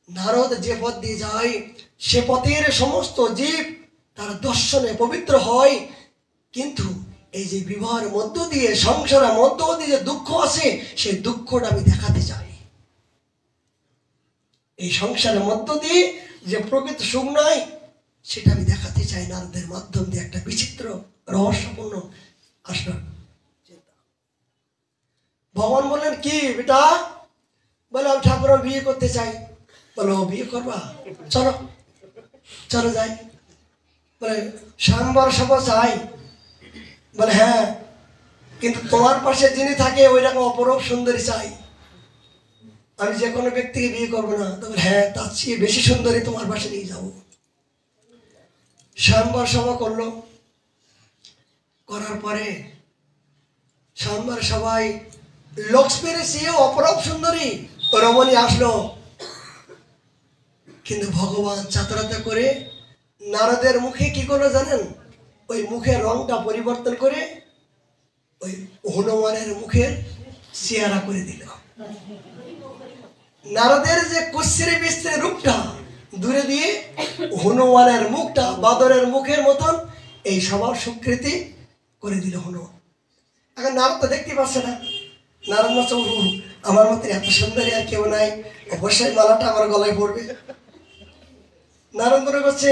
নারদ যে পথ দিয়ে যায়, সে পথের সমস্ত জীব তার দর্শনে পবিত্র হয়। কিন্তু এই যে বিবাহের মধ্য দিয়ে, সংসারের মধ্য দিয়ে যে দুঃখ আছে, সেই দুঃখটা আমি দেখাতে চাই। এই সংসারের মধ্য দিয়ে যে প্রকৃত সুখ নাই, সেটা আমি দেখাতে চাই নারদের মাধ্যম দিয়ে। একটা বিচিত্র রহস্যপূর্ণ আসল চিন্তা। ভগবান বললেন, কি বেটা? বলে, আমি ঠাকুর বিয়ে করতে চাই। বলো, বিয়ে করবা? চলো চলো যাই। বলে, স্বয়ংবর সভা চাই? বলে, হ্যাঁ, কিন্তু তোমার পাশে যিনি থাকে ওই রকম অপরূপ সুন্দরী চাই। আমি যে কোনো ব্যক্তিকে বিয়ে করবো না। তবে হ্যাঁ, তার চেয়ে বেশি সুন্দরী তোমার পাশে নিয়ে যাবো। স্বয়ংবর সভা করলো। করার পরে স্বয়ংবর সভায় লক্ষ্মীর চেয়েও অপরূপ সুন্দরী রমণী আসলো। কিন্তু ভগবান চাতুরতা করে নারদের মুখে কি করলো জানেন? ওই মুখের রংটা পরিবর্তন করে ওই হনুমানের মুখের চেহারা করে দিল। নারদের যে কুশ্রী বিস্ত্রী রূপটা দূরে দিয়ে হনুমানের মুখটা বাদরের মুখের মতন এই সবার স্বীকৃতি করে দিল হনুমান। এখন নারদ তো দেখতে পাচ্ছে না। নারদ বলছে, আমার মতো এত সুন্দরী আর কেউ নাই, অবশ্যই মালাটা আমার গলায় পড়বে। নারদ মনে করছে,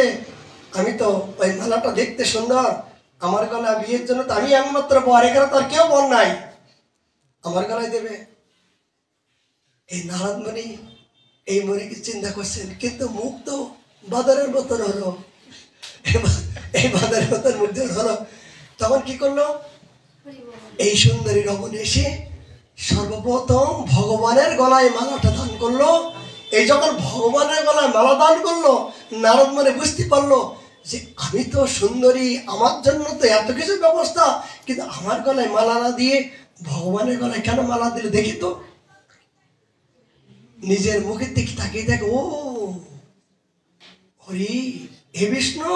আমি তো ওই মালাটা দেখতে সুন্দর, আমার গলায় বিয়ের জন্য তো আমি একমাত্র বর, এখানে তো আর কেউ বর নাই, আমার গলায় দেবে। এই নারদ মুনি এই মনিকে চিন্তা করছেন, কিন্তু মুখ তো বাদরের মতন হলো, এই বাদরের মতন মুখ হলো। তখন কি করলো? এই সুন্দরী রমণী এসে সর্বপ্রথম ভগবানের গলায় মালাটা দান করলো। এই যখন ভগবানের গলায় মালা দান করলো, নারদ মুনি বুঝতে পারলো যে আমি তো সুন্দরী, আমার জন্য তো এত কিছু ব্যবস্থা, কিন্তু আমার গলায় মালা না দিয়ে ভগবানের গলায় কেন মালা দিলে? দেখি তো, নিজের মুখের দিকে তাকিয়ে দেখো, ও হরি, হে বিষ্ণু,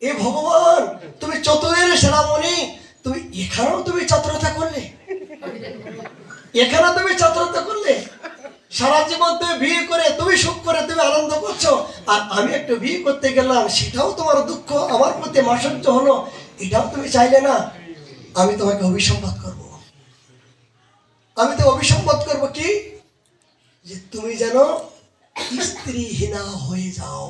এ ভগবান, তুমি চতুরের সেনামণি, তুমি এখানেও তুমি চাতুরতা করলে, এখানে তুমি চাতুরতা করলে। সারা জীবন তুমি বিয়ে করে তুমি সুখ করে তুমি আনন্দ করছো, আর আমি একটু বিয়ে করতে গেলাম, সেটাও তোমার দুঃখ আমার প্রতি মাসহ্য হলো, এটাও তুমি চাইলে না। আমি তোমাকে অভিসম্পাদ করব। আমি তো অভিসম্পাদ করব কি? যে তুমি যেন স্ত্রীহীনা হয়ে যাও।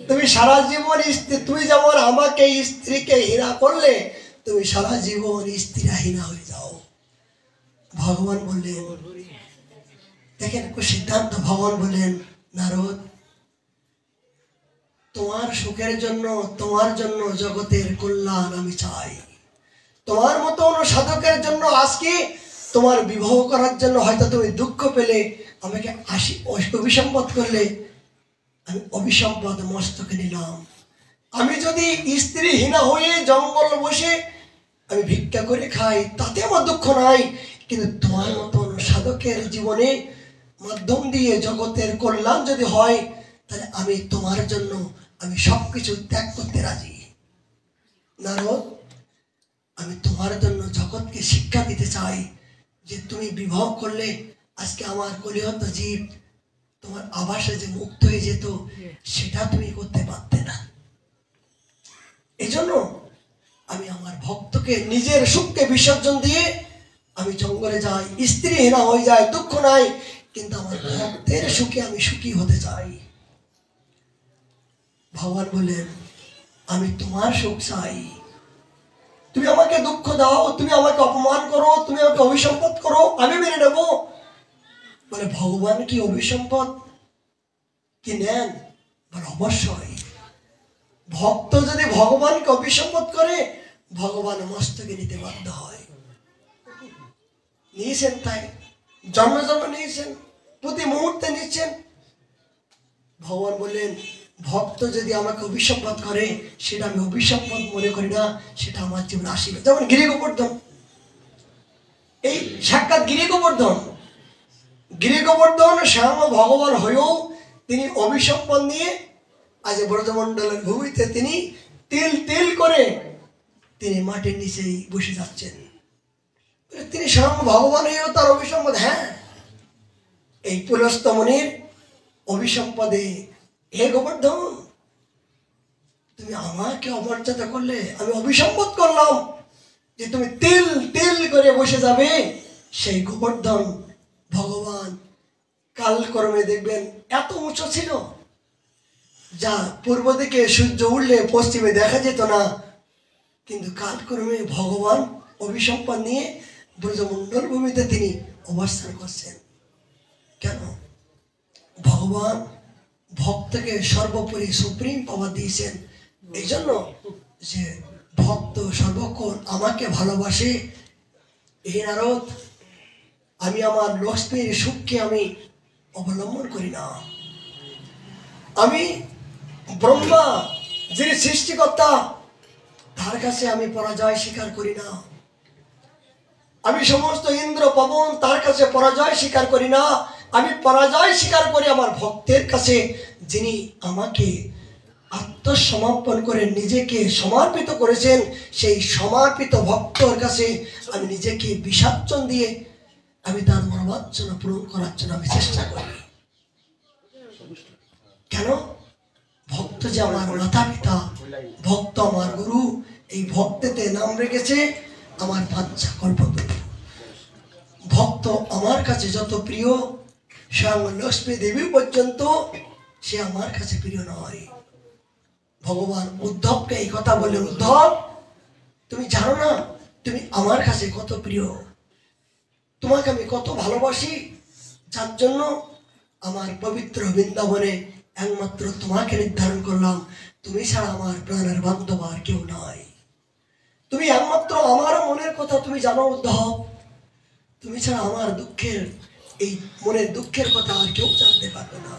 তুমি সারা জীবন স্ত্রী, তুমি যেমন আমাকে স্ত্রীকে হীনা করলে, তুমি সারা জীবন স্ত্রীহীনা হয়ে যাও। ভগবান বললেন, দেখেন সিদ্ধান্ত। ভগবান বললেন, নারদ, তোমার সুখের জন্য, তোমার জন্য জগতের কল্যাণ আমি চাই। তোমার মতো সাধকের জন্য আজকে তোমার বিবাহ করার জন্য হয়তো তুমি দুঃখ পেলে, আমাকে অভিসম্পদ করলে, আমি অভিসম্পদ মস্তকে নিলাম। আমি যদি স্ত্রীহীনা হয়ে জঙ্গল বসে আমি ভিক্ষা করে খাই, তাতে আমার দুঃখ নাই। কিন্তু তোমার মতন সাধকের জীবনে মাধ্যম দিয়ে জগতের কল্যাণ যদি হয়, তাহলে আমি তোমার জন্য আমি সবকিছু ত্যাগ করতে রাজি। নারদ, আমি তোমার জন্য জগৎকে শিক্ষা দিতে চাই যে তুমি বিবাহ করলে আজকে আমার কলিহত জীব তোমার আবাসে যে মুক্ত হয়ে যেত, সেটা তুমি করতে পারতে না। এই জন্য আমি আমার ভক্তকে নিজের সুখকে বিসর্জন দিয়ে আমি জঙ্গলে যাই, স্ত্রীহীনা হয়ে যায়, দুঃখ নাই, কিন্তু আমার ভক্তের সুখে আমি সুখী হতে চাই। ভগবান বললেন, আমি তোমার সুখ চাই। তুমি আমাকে দুঃখ দাও, তুমি আমাকে অপমান করো, তুমি আমাকে অভিসম্পদ করো, আমি মেনে নেব। বলে ভগবান কি অভিসম্পদ কি নেন? বলে অবশ্যই। ভক্ত যদি ভগবানকে অভিসম্পদ করে, ভগবান মস্তকে নিতে বাধ্য হয়। নিয়েছেন, তাই জন্ম জন্ম নিয়েছেন, প্রতি মুহূর্তে নিচ্ছেন। ভগবান বললেন ভক্ত যদি আমাকে অভিসম্পদ করে, সেটা আমি অভিসম্পদ মনে করি না, সেটা আমার জীবনে আসিবে। যেমন গিরি গোবর্ধন, এই সাক্ষাৎ গিরি গোবর্ধন। গিরি গোবর্ধন স্বয়ং ভগবান হয়েও তিনি অভিসম্পদ নিয়ে আজ ব্রজমণ্ডলের ভূমিতে তিনি তিল তিল করে তিনি মাটির নিচেই বসে যাচ্ছেন। তিনি স্বয়ং ভগবান হয়েও তার অভিসম্পদ। হ্যাঁ, এই পুলস্ত মুনির অভিসম্পদে, হে গোবর্ধন তুমি আমাকে অমর্যাদা করলে, আমি অভিসম্পদ করলাম যে তুমি তিল তিল করে বসে যাবে। সেই গোবর্ধন ভগবান কালক্রমে দেখবেন এত উঁচু ছিল, যা পূর্ব দিকে সূর্য উঠলে পশ্চিমে দেখা যেত না। কিন্তু কালক্রমে ভগবান অভিসম্পদ নিয়ে ব্রজমণ্ডল ভূমিতে তিনি অবস্থান করছেন। কেন? ভগবান ভক্তকে সর্বোপরি সুপ্রিম পাওয়ার দিয়েছেন। এই জন্য যে ভক্ত সর্বক্ষণ আমাকে ভালোবাসে। এই নারদ, আমি আমার লক্ষ্মীর সুখকে আমি অবলম্বন করি না। আমি ব্রহ্মা যিনি সৃষ্টিকর্তা, তার কাছে আমি পরাজয় স্বীকার করি না। আমি সমস্ত ইন্দ্র পবন, তার কাছে পরাজয় স্বীকার করি না। আমি পরাজয় স্বীকার করি আমার ভক্তের কাছে, যিনি আমাকে আত্মসমর্পণ করে নিজেকে সমর্পিত করেছেন। সেই সমর্পিত ভক্তর কাছে আমি নিজেকে বিসর্জন দিয়ে আমি তার মনোবাঞ্ছনা পূরণ করার জন্য আমি চেষ্টা করি। কেন? ভক্ত যে আমার মাতা পিতা, ভক্ত আমার গুরু। এই ভক্তেতে নাম রেখেছে আমার বাচ্চা কল্পতরু। ভক্ত আমার কাছে যত প্রিয়, স্বয়ং লক্ষ্মী দেবী পর্যন্ত সে আমার কাছে প্রিয় নয়। ভগবান উদ্ধবকে এই কথা বললেন, উদ্ধব তুমি জানো না তুমি আমার কাছে কত প্রিয়, তোমাকে আমি কত ভালোবাসি, যার জন্য আমার পবিত্র বৃন্দাবনে একমাত্র তোমাকে নির্ধারণ করলাম। তুমি ছাড়া আমার প্রাণের বান্ধব আর কেউ নয়। তুমি একমাত্র আমার মনের কথা তুমি জানো উদ্ধব। তুমি ছাড়া আমার দুঃখের, এই মনের দুঃখের কথা আর কেউ জানতে পারবে না।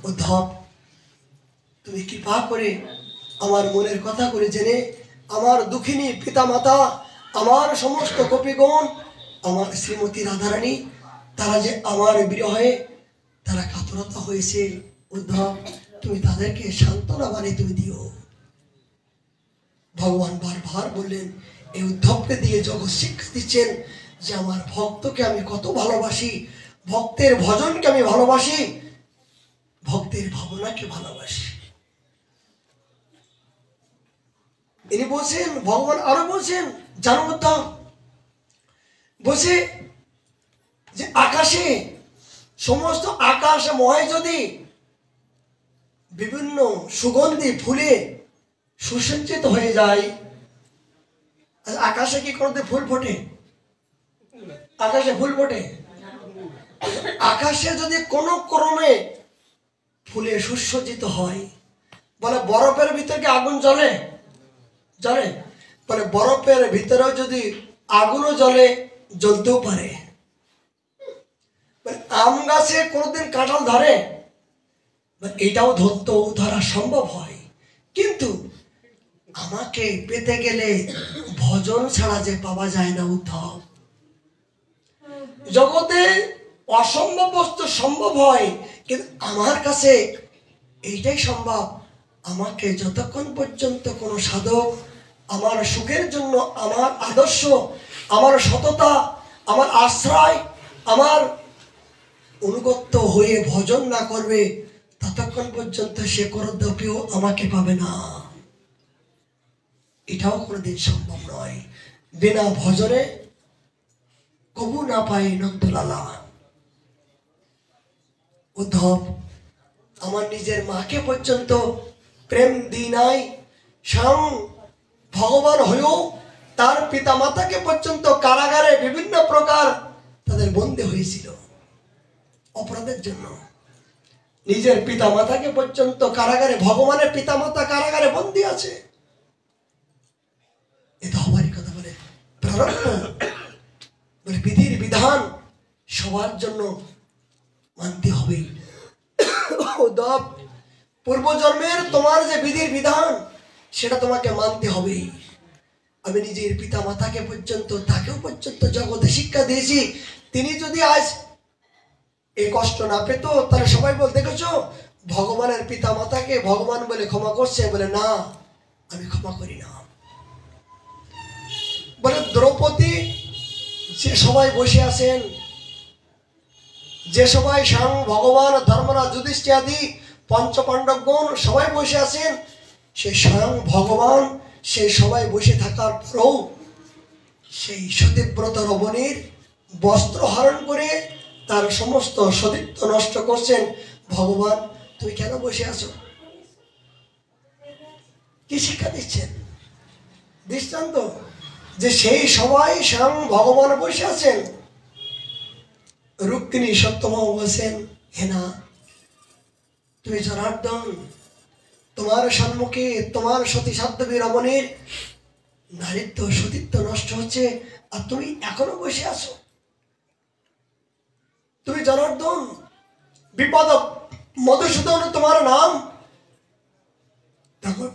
উদ্ধব তুমি কৃপা করে আমার মনের কথা করে জেনে আমার দুঃখিনী পিতা মাতা, আমার সমস্ত গোপীগণ, আমার শ্রীমতী রাধারানী, তারা যে আমার বিরহে তারা কাতরতা হয়েছে, উদ্ধব তুমি তাদেরকে সান্ত্বনা বাণী তুমি দিও। ভগবান বারবার বললেন, এই উদ্ধবকে দিয়ে জগৎ শিক্ষা দিচ্ছেন যে আমার ভক্তকে আমি কত ভালোবাসি, ভক্তের ভজনকে আমি ভালোবাসি, ভক্তের ভাবনাকে ভালোবাসি। ইনি বলছেন, ভগবান আরো বলছেন, জানো উদ্ধব, বলছে যে আকাশে, সমস্ত আকাশময় যদি বিভিন্ন সুগন্ধি ফুলে সুসজ্জিত হয়ে যায়, আকাশে কি কোনোদিন ফুল ফোটে? আকাশে ফুল ফোটে? আকাশে যদি কোনো ক্রমে ফুলে সুসজ্জিত হয়, বলে বরফের ভিতরে কি আগুন জ্বলে? জ্বলে। বলে বরফের ভিতরেও যদি আগুনও জ্বলে, জ্বলতেও পারে। আম গাছে কোনোদিন কাঁঠাল ধরে? এটাও ধরা সম্ভব হয়, কিন্তু আমাকে পেতে গেলে ভজন ছাড়া যে পাওয়া যায় না উদ্ধব। জগতে অসম্ভব বস্তু সম্ভব হয়, কিন্তু আমার কাছে এইটাই সম্ভব। আমাকে যতক্ষণ পর্যন্ত কোনো সাধক আমার সুখের জন্য আমার আদর্শ, আমার সততা, আমার আশ্রয়, আমার অনুগত্য হয়ে ভজন না করবে, ততক্ষণ পর্যন্ত সে করদ্যপেও আমাকে পাবে না। এটাও কোনোদিন সম্ভব নয়। বিনা ভজনে কবু না পাই নন্দলালা। উদ্ধব, আমার নিজের মাকে পর্যন্ত প্রেম দিই নাই, স্বয়ং ভগবান হয়েও তার পিতা মাতাকে পর্যন্ত কারাগারে বিভিন্ন প্রকার তাদের বন্দী হয়েছিল অপরাধের জন্য। নিজের পিতা মাতাকে পর্যন্ত কারাগারে, ভগবানের পিতা মাতা কারাগারে বন্দী আছে। এটা হবারই কথা বলে প্রারব্ধ, বলে বিধির বিধান সবার জন্য মানতে হবে। পূর্বজন্মের তোমার যে বিধির বিধান সেটা তোমাকে মানতে হবে। আমি নিজের পিতা মাতাকে পর্যন্ত, তাকেও পর্যন্ত জগতে শিক্ষা দিয়েছি। তিনি যদি আজ এই কষ্ট না পেত তাহলে সবাই বল, দেখেছো ভগবানের পিতা মাতাকে ভগবান বলে ক্ষমা করছে, বলে না আমি ক্ষমা করি না। বলে দ্রৌপদী যে সবাই বসে আছেন, যে সবাই স্বয়ং ভগবান, ধর্মরাজ যুধিষ্ঠির আদি পঞ্চপাণ্ডবগণ সবাই বসে আছেন, সে স্বয়ং ভগবান সেই সবাই বসে থাকার পরও সেই সতীব্রত রমণীর বস্ত্র হরণ করে তার সমস্ত সতীত্ব নষ্ট করছেন। ভগবান তুমি কেন বসে আছো? কি শিক্ষা দিচ্ছেন? দৃষ্টান্ত যে সেই সবাই স্বয়ং ভগবান বসে আছেন। রুক্মিণী সত্যভামা বলছেন, হে না, তুমি জনার্দন, তোমার সম্মুখে তোমার সতী সাধ্যবী রমণীর নারীত্ব সতীত্ব নষ্ট হচ্ছে, আর তুমি এখনো বসে আছো। তুমি জনার্দন, বিপদ মধুসূদন তোমার নাম। তখন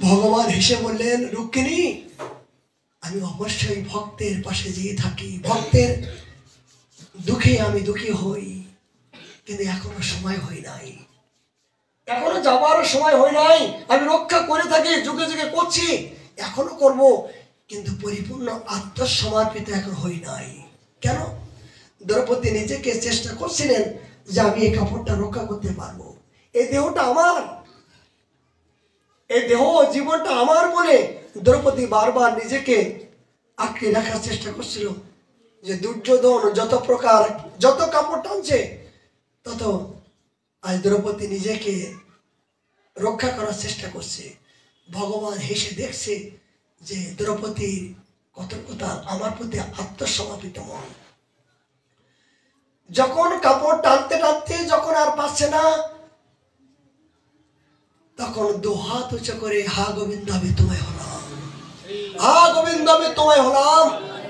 ভগবান হেসে বললেন, রুক্মিণী আমি অবশ্যই ভক্তের পাশে যেয়ে থাকি, ভক্তের দুঃখে আমি দুঃখী হই, কিন্তু এখনো সময় হয় নাই, এখনো যাবার সময় হয় নাই। আমি রক্ষা করে থাকি, যুগে যুগে করছি, এখনো করব, কিন্তু পরিপূর্ণ আত্মসমর্পিত এখন হই নাই। কেন? দ্রৌপদী নিজেকে চেষ্টা করছিলেন যে আমি এই কাপড়টা রক্ষা করতে পারবো, এই দেহটা আমার, এই দেহ জীবনটা আমার বলে দ্রৌপদী বারবার নিজেকে আঁকড়ে রাখার চেষ্টা করছিল। যে দুর্যোধন যত কাপড় টানছে তত আজ দ্রৌপদী নিজেকে রক্ষা করার চেষ্টা করছে। ভগবান হেসে দেখছে যে দ্রৌপদীর কতটা আমার প্রতি আত্মসমর্পিত মন। যখন কাপড় টানতে টানতে যখন আর পাচ্ছে না, তখন দু হাত উঁচু করে হা গোবিন্দ আমি তোমায় হলাম, হা গোবিন্দ আমি তোমায় হলাম।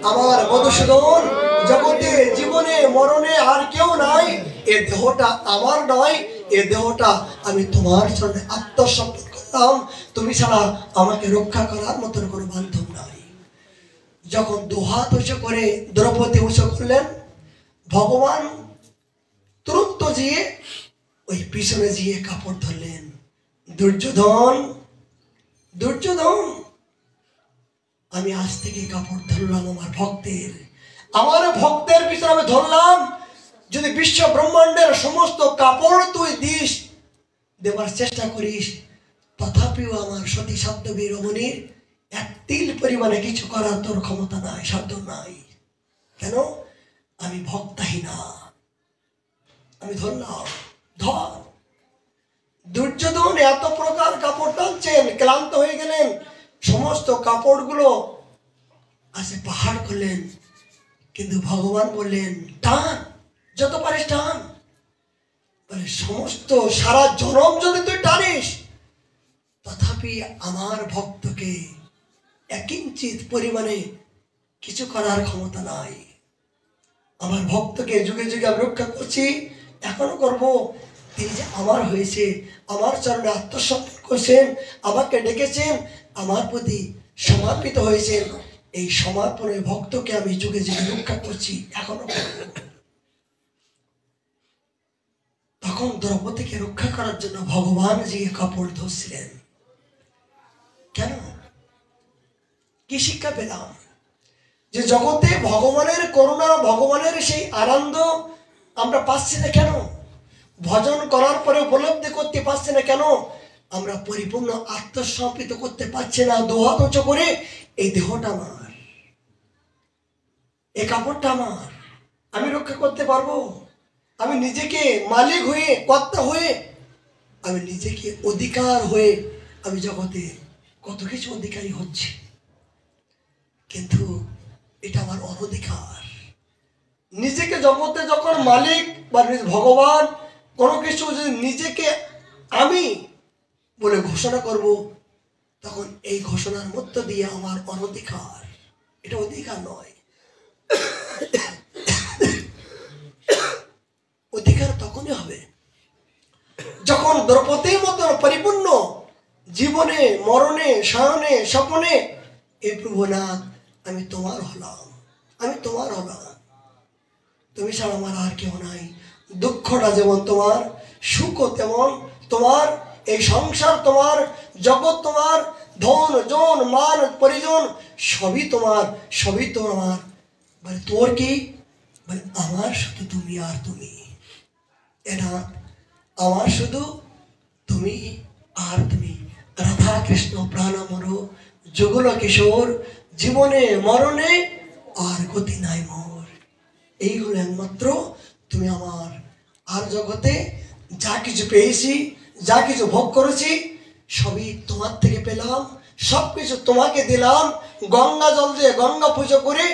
আমার মধুসূদন, জগতে জীবনে মরণে আর কেউ নাই, এ দেহটা আমার নয়, এ দেহটা আমি তোমার জন্য আত্মসমর্পণ করলাম। তুমি ছাড়া আমাকে রক্ষা করার মতন কোনো বান্ধব নাই। যখন দুহাত উঁচু করে দ্রৌপদী উঁচু করলেন, ভগবান তুরন্ত যেয়ে ওই পিছনে যেয়ে কাপড় ধরলেন। দুর্যোধন, দুর্যোধন, আমি আজ থেকে কাপড় ধরলাম আমার ভক্তের পিছনে আমি ধরলাম। যদি বিশ্ব ব্রহ্মাণ্ডের সমস্ত কাপড় তুই দিস, দেবার চেষ্টা করিস, তথাপিও আমার সতী সাধ্যবী রমণীর এক তিল পরিমাণে কিছু করার তোর ক্ষমতা নাই, সাধ্য নাই। কেন? আমি ভক্তাহীনা, আমি ধরলাম, ধর। দুর্যোধন এত প্রকার কাপড় টানছেন, ক্লান্ত হয়ে গেলেন, সমস্ত কাপড়গুলো আসে পাহাড় করলেন, কিন্তু ভগবান বললেন টান, যত পারিস টান। বলে সমস্ত সারা জনম যদি তুই টানিস, তথাপি আমার ভক্তকে একিঞ্চিত পরিমাণে কিছু করার ক্ষমতা নাই। আমার ভক্তকে যুগে যুগে আমি রক্ষা করছি, এখনো করব। তিনি যে আমার হয়েছে, আমার চরণে আত্মসমর্পণ করছেন, আমাকে ডেকেছেন, আমার প্রতি সমর্পিত হয়েছেন, এই সমর্পণের ভক্তকে আমি যুগে যুগে রক্ষা করছি, এখনো করব। তখন দ্রৌপদীকে রক্ষা করার জন্য ভগবান যে কাপড় ধরছিলেন। কেন? কি শিক্ষা পেলাম? যে জগতে ভগবানের করুণা, ভগবানের সেই আনন্দ আমরা পাচ্ছি না কেন? ভজন করার পরে উপলব্ধি করতে পারছি না কেন? আমরা পরিপূর্ণ আত্মসমর্পিত করতে পারছি না। দোহাত উঁচু করে এই দেহটা আমার, এই কাপড়টা আমার, আমি রক্ষা করতে পারবো। আমি নিজেকে মালিক হয়ে, কর্তা হয়ে আমি নিজেকে অধিকার হয়ে আমি জগতে কত কিছু অধিকারী হচ্ছে, কিন্তু এটা আমার অনধিকার। নিজেকে জগতে যখন মালিক বা ভগবান কোনো কিছু যদি নিজেকে আমি বলে ঘোষণা করব, তখন এই ঘোষণার মধ্য দিয়ে আমার অনধিকার, এটা অধিকার নয়। অধিকার তখনই হবে যখন দ্রৌপদীর মতো পরিপূর্ণ জীবনে মরণে শয়নে স্বপনে এই প্রভুনাথ আমি তোমার হলাম, আমি তোমার হলাম, তুমি ছাড়া আমার আর কেউ নাই। দুঃখটা যেমন তোমার, সুখও তেমন তোমার, এই সংসার তোমার, জগৎ তোমার, ধন জন মান পরিজন সবই তোমার, সবই তোমার। বলে তোর কি? বলে আমার শুধু তুমি আর তুমি। এনা আমার শুধু তুমি আর তুমি। রাধা কৃষ্ণ প্রাণমর যুগল কিশোর, জীবনে মরণে আর গতি নাই মোর। এই হলো একমাত্র তুমি আমার। আর জগতে যা কিছু পেয়েছি, যা কিছু ভোগ করেছি, সবই তোমার থেকে পেলাম, সব কিছু তোমাকে দিলাম। গঙ্গা জল দিয়ে গঙ্গা পুজো করে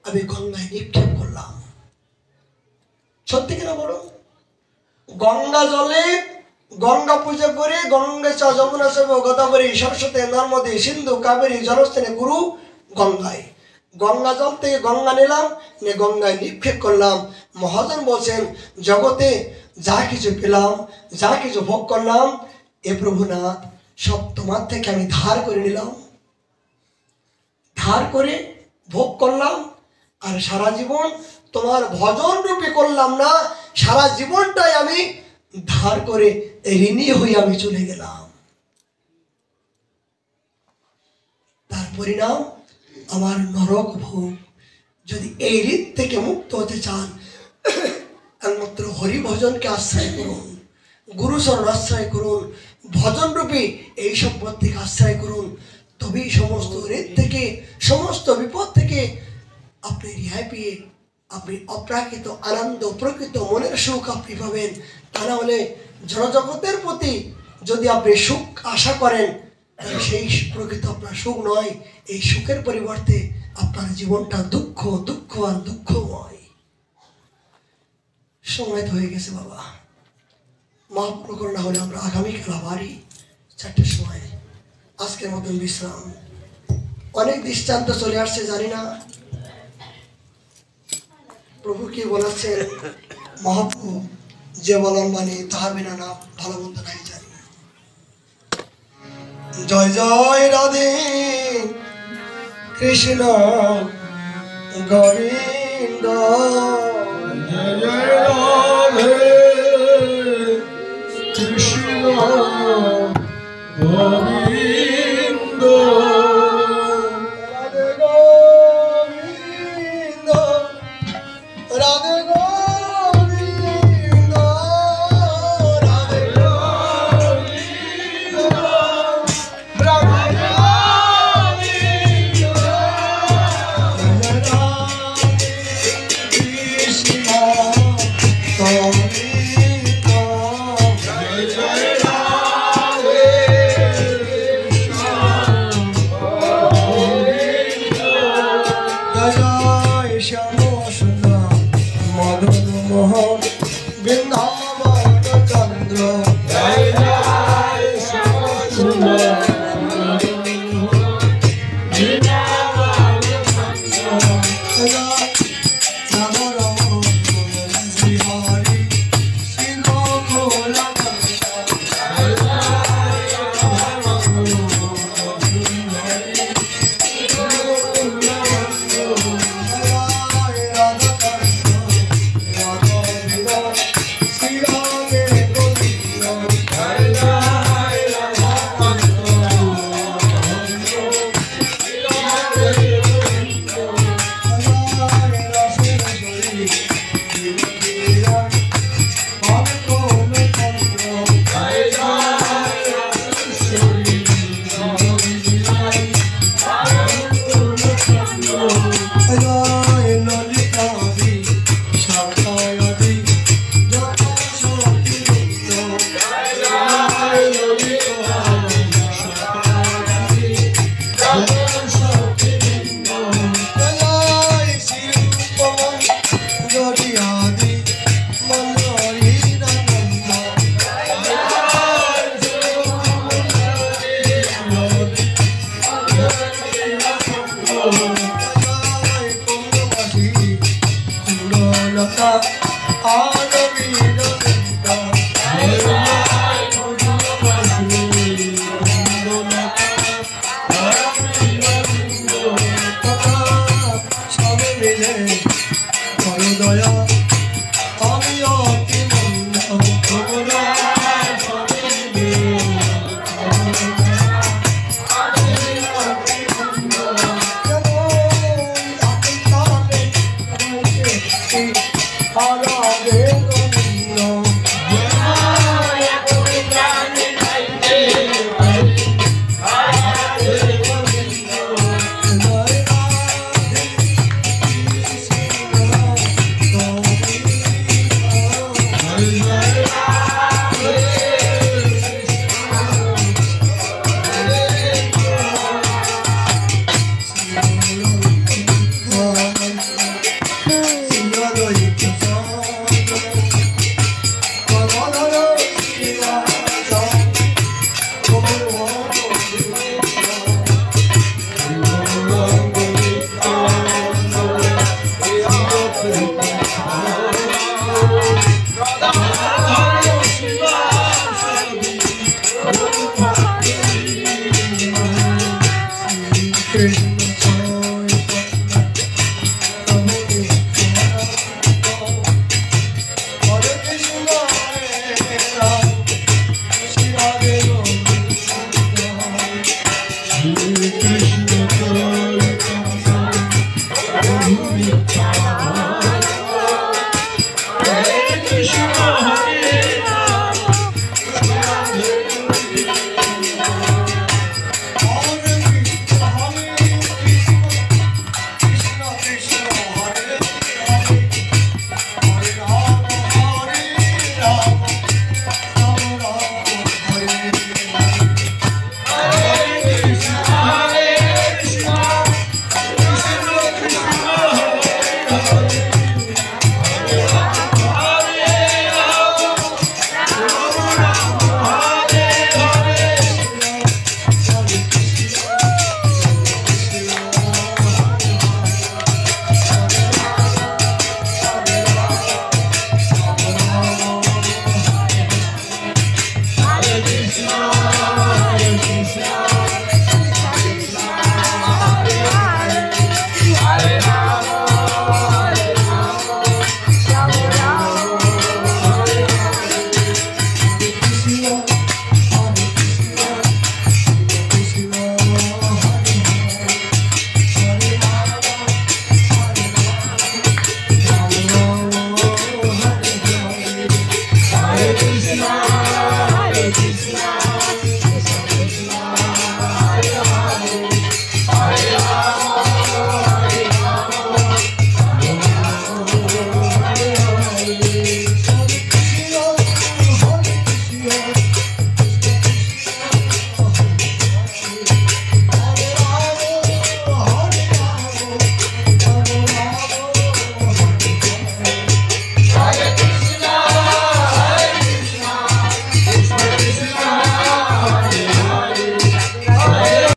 আমি গঙ্গায় নিক্ষেপ করলাম। সত্যি কিনা বলো? গঙ্গা জলে গঙ্গা পুজো করে, গঙ্গা চ যমুনা সব গোদাবরী সরস্বতী নর্মদে সিন্ধু কাবেরী জলস্থানে গুরু গঙ্গায়, গঙ্গা জল থেকে গঙ্গা নিলাম, নিয়ে গঙ্গায় নিক্ষেপ করলাম। মহাজন বলছেন জগতে যা কিছু পেলাম, যা কিছু ভোগ করলাম, এ প্রভুনাথ সব তোমার থেকে আমি ধার করে নিলাম, ধার করে ভোগ করলাম। আর সারা জীবন তোমার ভজন রূপে করলাম না, সারা জীবনটাই আমি ধার করে ঋণী হয়ে আমি চলে গেলাম। তার পরিণাম আমার নরক ভোগ। যদি এই রীত থেকে মুক্ত হতে চান, একমাত্র হরি ভজনকে আশ্রয় করুন, গুরু শরণ আশ্রয় করুন, ভজন রূপী এই সম্পদ থেকে আশ্রয় করুন। তবেই সমস্ত রীত থেকে, সমস্ত বিপদ থেকে আপনি রেহাই পেয়ে আপনি অপ্রাকৃত আনন্দ, প্রকৃত মনের সুখ আপনি পাবেন। তা না হলে জনজগতের প্রতি যদি আপনি সুখ আশা করেন, তাহলে সেই প্রকৃত আপনার সুখ নয়। এই সুখের পরিবর্তে আপনার জীবনটা দুঃখ, দুঃখ আর দুঃখময়। সময় তো হয়ে গেছে বাবা, মহাপ্রভু করুণা হলে আমরা আগামীকাল আবারই 4টের সময়। আজকের মতন বিশ্রাম। অনেক দৃষ্টান্ত চলে আসছে, জানি না প্রভু কি বলাচ্ছেন। মহাপ্রভু যে বলন মানে তাহা বিনা না ভালো মন্দ নাই জানি। জয় জয় রাধে কৃষ্ণ গোবিন্দ, জয় জয় রাধে কৃষ্ণ গোবিন্দ, রাধে গোবিন্দ, রাধে গোবিন্দ, রাধে গোবিন্দ, রাধে বৃন্দাবন চন্দ্র, জয় জয় শ্যাম সুন্দর রাধা Krishna